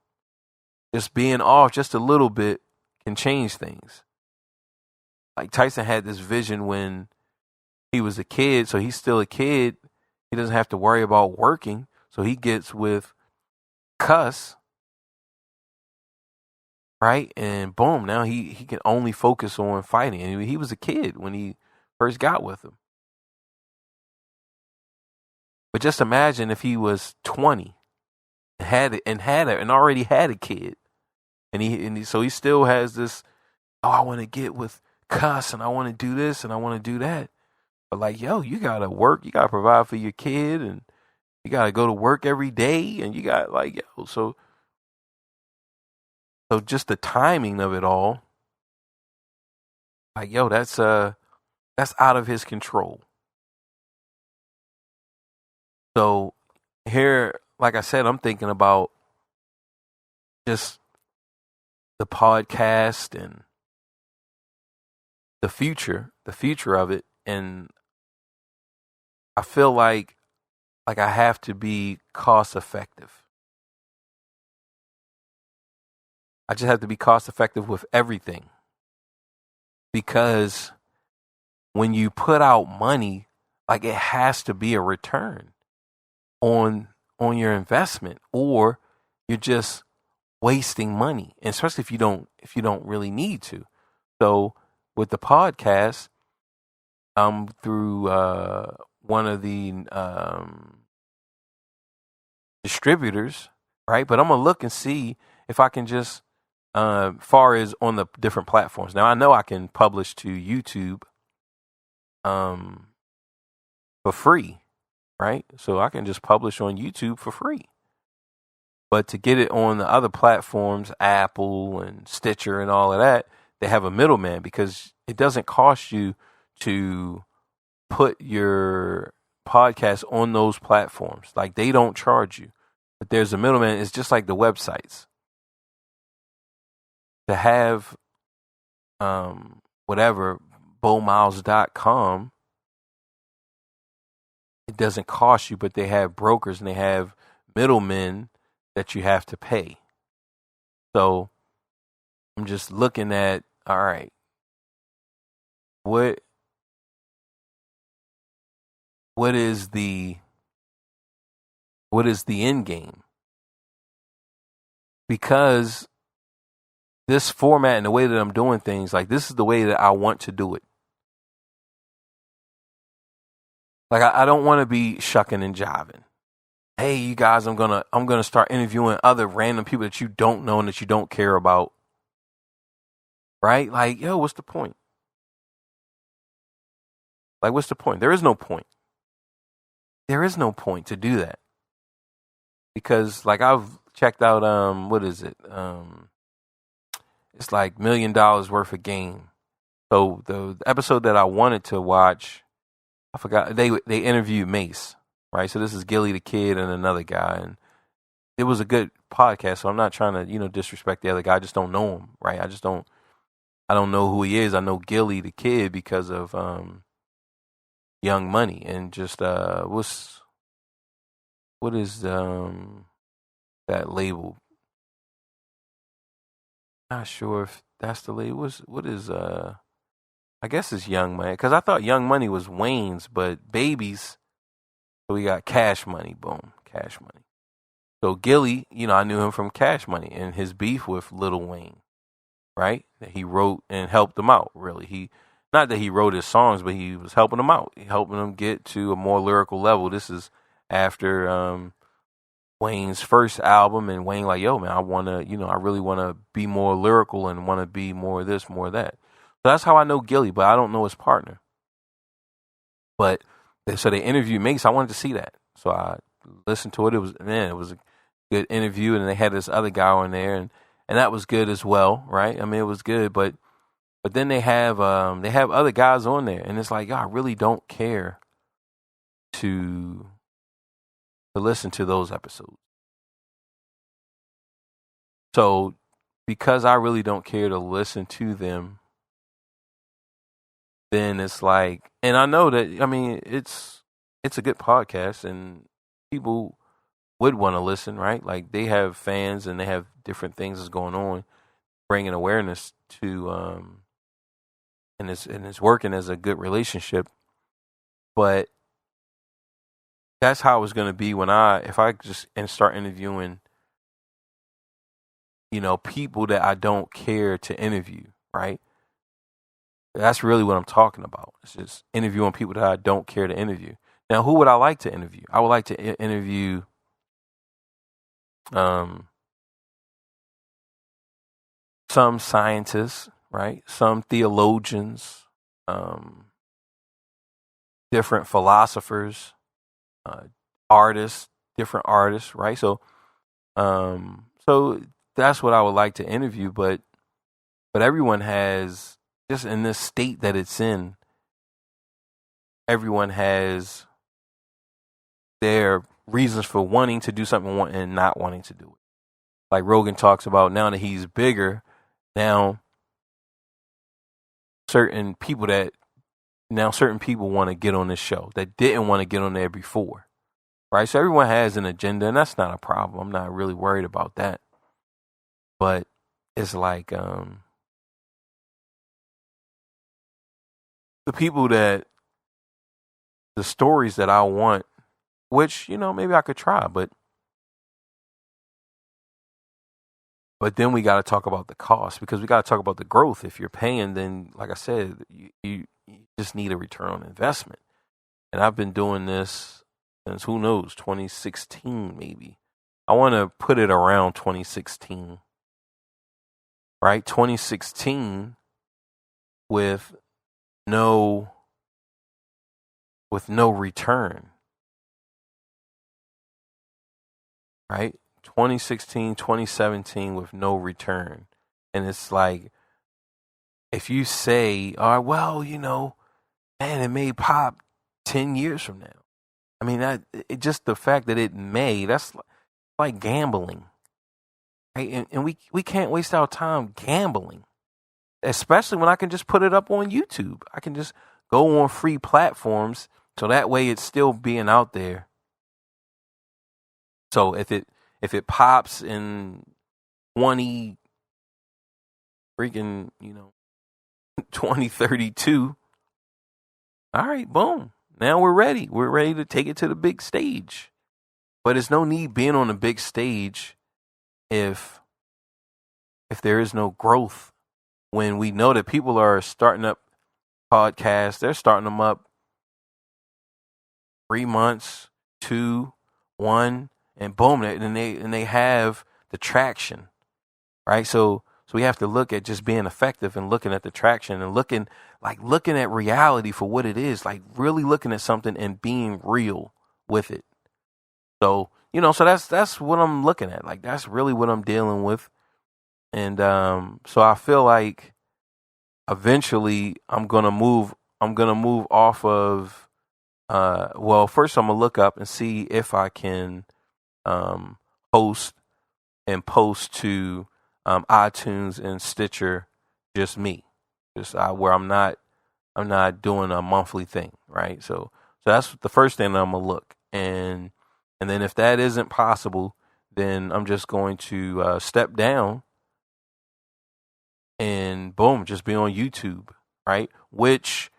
Just being off just a little bit can change things. Like Tyson had this vision when he was a kid, so he's still a kid. He doesn't have to worry about working. So he gets with Cuss, right? And boom, now he can only focus on fighting. And he was a kid when he first got with him. But just imagine if he was 20 and already had a kid. So he still has this, I want to get with Cuss and I want to do this and I want to do that. But you gotta work, you gotta provide for your kid, and you gotta go to work every day, and you got so just the timing of it all, that's out of his control. So here, like I said, I'm thinking about just the podcast and the future of it, and I feel like I have to be cost effective. I just have to be cost effective with everything, because when you put out money, it has to be a return on your investment, or you're just wasting money, and especially if you don't really need to. So with the podcast, I'm through one of the distributors, right? But I'm gonna look and see if I can just far as on the different platforms. Now I know I can publish to YouTube for free, right? So I can just publish on YouTube for free. But to get it on the other platforms, Apple and Stitcher and all of that, they have a middleman, because it doesn't cost you to put your podcast on those platforms. They don't charge you. But there's a middleman. It's just like the websites. To have whatever, bowmiles.com, it doesn't cost you, but they have brokers and they have middlemen that you have to pay. So I'm just looking at, all right, what is the end game? Because this format and the way that I'm doing things, like this is the way that I want to do it. Like I don't want to be shucking and jiving. Hey, you guys, I'm gonna start interviewing other random people that you don't know and that you don't care about. Right? Like, yo, what's the point? Like, what's the point? There is no point. There is no point to do that. Because like I've checked out what is it? It's like $1 million worth of game. So the episode that I wanted to watch, I forgot they interviewed Mace, right? So this is Gilly the Kid and another guy, and it was a good podcast. So I'm not trying to disrespect the other guy. I just don't know him, right? I don't know who he is. I know Gilly the Kid because of Young Money and just what is that label? Not sure if that's the label. What is I guess it's Young Money because I thought Young Money was Wayne's, but Baby's. So we got Cash Money. Boom, Cash Money. So Gilly, I knew him from Cash Money and his beef with Lil Wayne, right? That he wrote and helped him out. Really, not that he wrote his songs, but he was helping him out, helping him get to a more lyrical level. This is after Wayne's first album, and Wayne like, yo, man, I really want to be more lyrical and want to be more of this, more of that. So that's how I know Gilly, but I don't know his partner. But so they interviewed Mace. I wanted to see that, so I listened to it. It was a good interview, and they had this other guy on there, and that was good as well, right? I mean, it was good, but then they have other guys on there, and it's like, I really don't care to listen to those episodes. So because I really don't care to listen to them, then it's like, and I know that, I mean, it's a good podcast and people would want to listen, right? Like they have fans and they have different things that's going on, bringing awareness to, and it's working as a good relationship. But that's how it's going to be if I just start interviewing, people that I don't care to interview, right? That's really what I'm talking about. It's just interviewing people that I don't care to interview. Now, who would I like to interview? I would like to interview some scientists, right? Some theologians, different philosophers, artists, different artists, right? So that's what I would like to interview, but everyone has, just in this state that it's in, everyone has their reasons for wanting to do something and not wanting to do it. Like Rogan talks about, now that he's bigger, now certain people want to get on this show that didn't want to get on there before, right? So everyone has an agenda, and that's not a problem. I'm not really worried about that. But it's like the stories that I want, which, maybe I could try, but then we got to talk about the cost, because we got to talk about the growth. If you're paying, then like I said, you just need a return on investment. And I've been doing this since, who knows, 2016 maybe. I want to put it around 2016, right? 2016 with no return, right? 2016, 2017 with no return. And it's like, if you say, all right, well, man, it may pop 10 years from now. I mean, just the fact that it may, that's like gambling, right? And we can't waste our time gambling, especially when I can just put it up on YouTube. I can just go on free platforms, so that way it's still being out there. So if it pops in 2032, all right, boom. Now we're ready. We're ready to take it to the big stage. But there's no need being on the big stage if if there is no growth, when we know that people are starting up podcasts, they're starting them up 3 months, 2, 1, and boom, and they have the traction, right? So we have to look at just being effective and looking at the traction and looking at reality for what it is, like really looking at something and being real with it. So, so that's what I'm looking at. Like that's really what I'm dealing with. And so I feel like eventually I'm gonna move off of well, first I'm gonna look up and see if I can host and post to iTunes and Stitcher, just me, just where I'm not doing a monthly thing, right? So that's the first thing I'm gonna look, and then if that isn't possible, then I'm just going to step down and boom, just be on YouTube, right? Which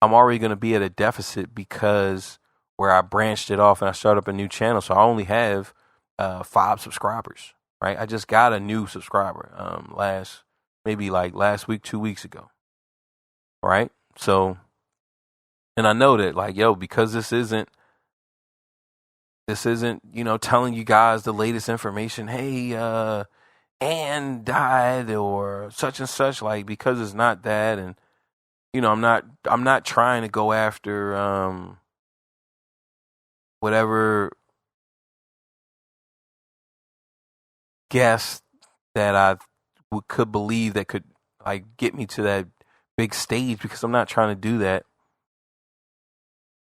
I'm already going to be at a deficit because where I branched it off and I started up a new channel, so I only have 5 subscribers, right? I just got a new subscriber last week, 2 weeks ago, right? So, and I know that because this isn't telling you guys the latest information. Hey, Ann died or such and such, because it's not that, and I'm not trying to go after whatever guest that I could believe that could get me to that big stage, because I'm not trying to do that.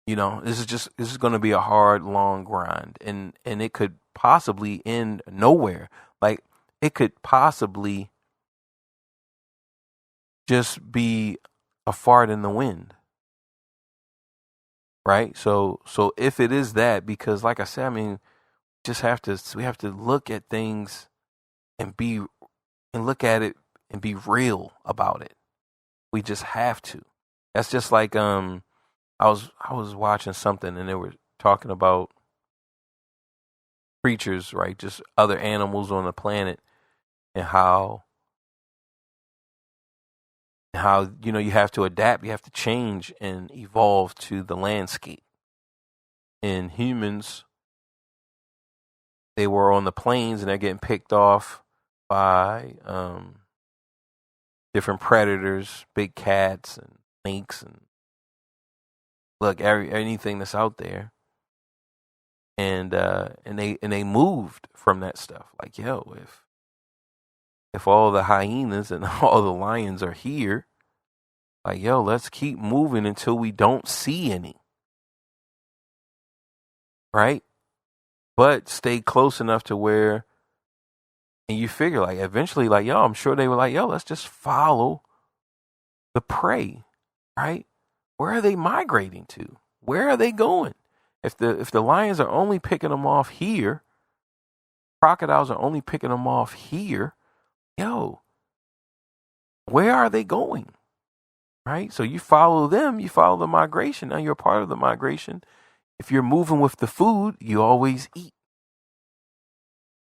This is going to be a hard, long grind, and it could possibly end nowhere. Like it could possibly just be a fart in the wind. Right. So if it is that, because like I said, I mean, we have to look at things and look at it and be real about it. We just have to. That's just like I was watching something and they were talking about creatures, right? Just other animals on the planet, and how you have to adapt, you have to change and evolve to the landscape. And humans, they were on the plains and they're getting picked off by different predators, big cats and snakes, and anything that's out there. And they moved from that stuff. Like, yo, if all the hyenas and all the lions are here, like, yo, let's keep moving until we don't see any. Right? But stay close enough to where, and you figure eventually, yo, I'm sure they were yo, let's just follow the prey, right? Where are they migrating to? Where are they going? If the lions are only picking them off here, crocodiles are only picking them off here, yo, where are they going? Right? So you follow them, you follow the migration. Now you're a part of the migration. If you're moving with the food, you always eat.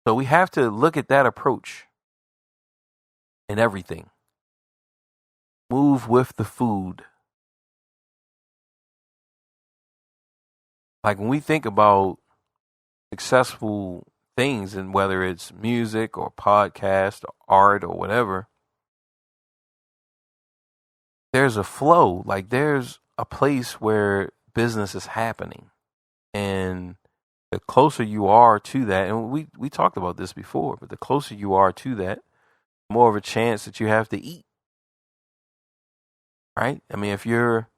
So we have to look at that approach in everything. Move with the food. Like when we think about successful things, and whether it's music or podcast or art or whatever, there's a flow. Like there's a place where business is happening. And the closer you are to that, and we talked about this before, but the closer you are to that, more of a chance that you have to eat. Right? I mean, if you're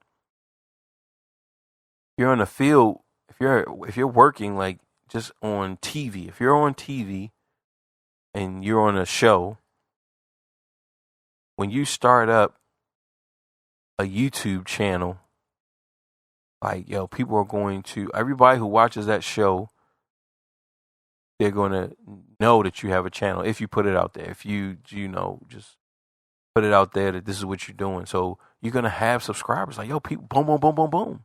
in a field, if you're working just on TV, if you're on TV and you're on a show, when you start up a YouTube channel, people are going to, everybody who watches that show, they're going to know that you have a channel if you put it out there. If you just put it out there that this is what you're doing. So you're going to have subscribers. Yo, people, boom, boom, boom, boom, boom.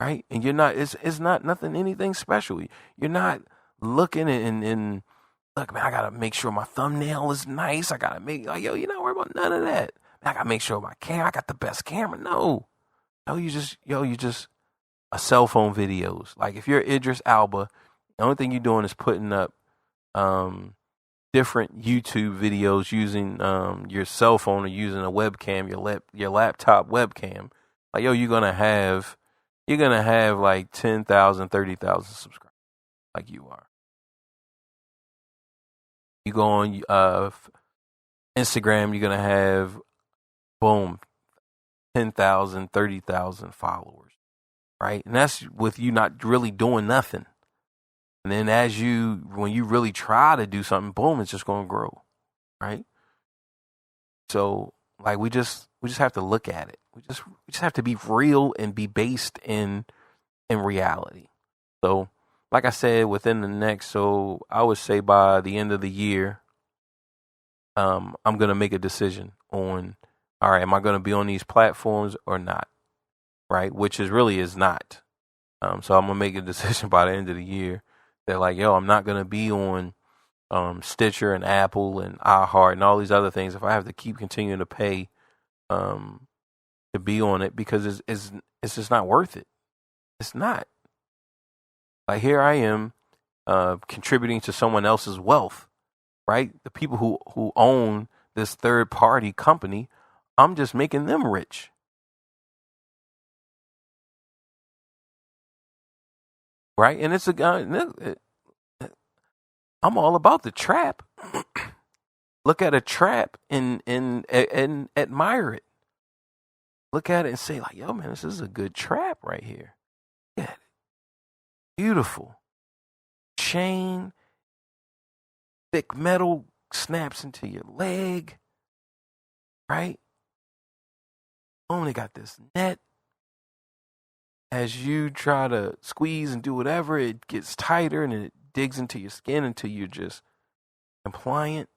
Right? And you're not, it's not anything special. You're not looking and look, man, I gotta make sure my thumbnail is nice. I gotta make like, yo, you're not worried about none of that. Man, I gotta make sure my camera, I got the best camera. No, you just a cell phone videos. Like if you're Idris Alba, the only thing you're doing is putting up different YouTube videos using your cell phone or using a webcam, your laptop webcam. Like yo, you're gonna have like 10,000, 30,000 subscribers. Like you are. You go on Instagram, you're gonna have boom 10,000, 30,000 followers, right? And that's with you not really doing nothing. And then when you really try to do something, boom, it's just going to grow, right? So like we just have to look at it. We just have to be real and be based in reality. So like I said, I would say by the end of the year, I'm going to make a decision on, all right, am I going to be on these platforms or not? Right? Which is not. So I'm going to make a decision by the end of the year that like, yo, I'm not going to be on Stitcher and Apple and iHeart and all these other things if I have to keep continuing to pay to be on it because it's just not worth it. It's not. Like here I am contributing to someone else's wealth, right? The people who own this third party company, I'm just making them rich. Right? And it's a guy. I'm all about the trap. Look at a trap and admire it. Look at it and say like, yo, man, this is a good trap right here. Yeah, beautiful chain, thick metal snaps into your leg. Right? Only got this net. As you try to squeeze and do whatever, it gets tighter and it digs into your skin until you're just compliant.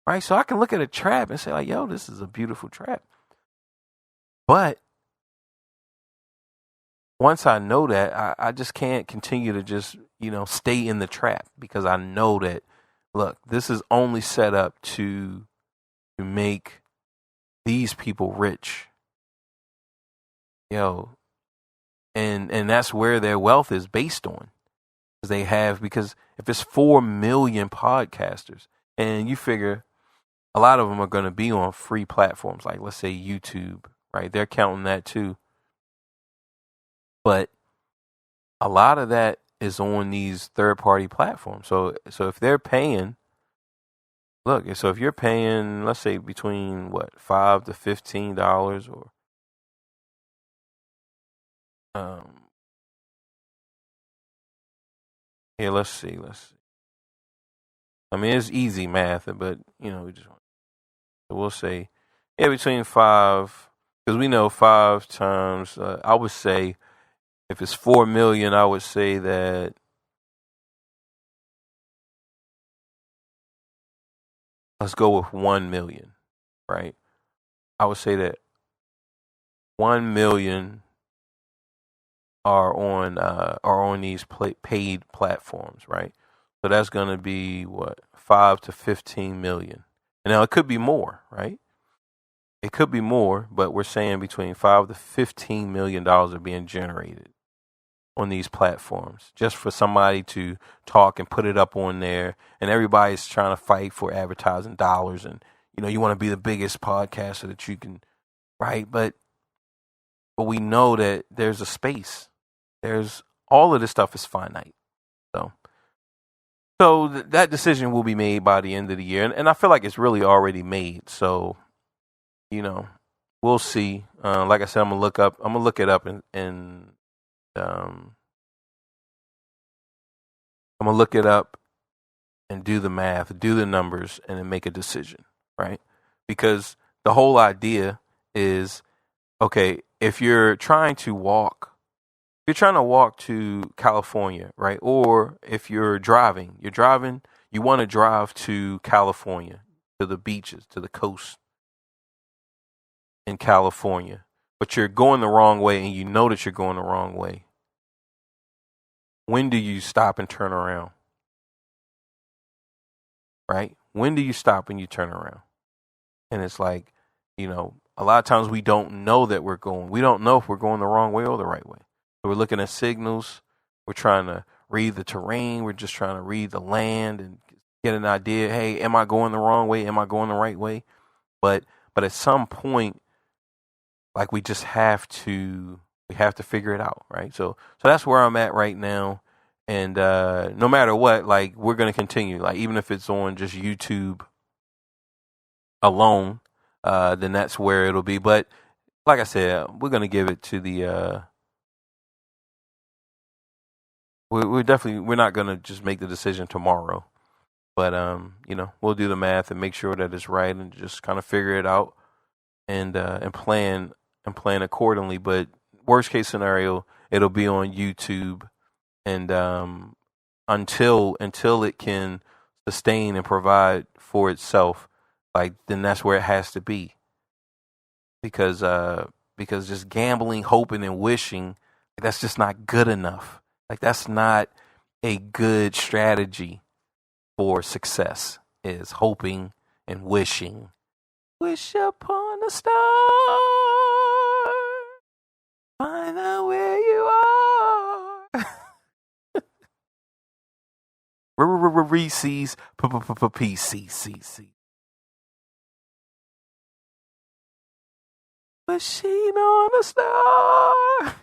Right? So I can look at a trap and say, like, yo, this is a beautiful trap. But once I know that, I just can't continue to just, stay in the trap because I know that, look, this is only set up to make these people rich. And that's where their wealth is based on. Because if it's 4 million podcasters and you figure a lot of them are going to be on free platforms, like let's say YouTube, right? They're counting that too. But a lot of that is on these third party platforms. So if they're paying, so if you're paying, let's say between $5 to $15 or here, let's see. I mean, it's easy math, but we just want. So we'll say, between 5, because we know 5 times. I would say, if it's 4 million, I would say that. Let's go with 1 million, right? I would say that 1 million are on these paid platforms, right? So that's going to be 5 to 15 million. And now it could be more, right? It could be more, but we're saying between $5 to $15 million are being generated on these platforms just for somebody to talk and put it up on there. And everybody's trying to fight for advertising dollars. And, you want to be the biggest podcaster that you can, right? But we know that there's a space. There's all of this stuff is finite. So that decision will be made by the end of the year. And I feel like it's really already made. So, we'll see. Like I said, I'm going to look it up and I'm going to look it up and do the math, do the numbers, and then make a decision, right? Because the whole idea is, okay, if you're trying to walk to California, right? Or if you want to drive to California, to the beaches, to the coast in California, but you're going the wrong way and you know that you're going the wrong way. When do you stop and turn around? right? When do you stop and you turn around? And it's like, a lot of times we don't know that we don't know if we're going the wrong way or the right way. So we're looking at signals. We're trying to read the terrain. We're just trying to read the land and get an idea. Hey, am I going the wrong way? Am I going the right way? But at some point, like we have to figure it out, right? So that's where I'm at right now. And no matter what, like we're gonna continue. Like even if it's on just YouTube alone, then that's where it'll be. But like I said, we're gonna give it to the. We're not gonna just make the decision tomorrow, but we'll do the math and make sure that it's right and just kind of figure it out and plan accordingly. But worst case scenario, it'll be on YouTube, and until it can sustain and provide for itself, like then that's where it has to be. Because just gambling, hoping, and wishing, that's just not good enough. Like that's not a good strategy for success. Is hoping and wishing. Wish upon a star, find out where you are. Reese's PCC. Machine on a star.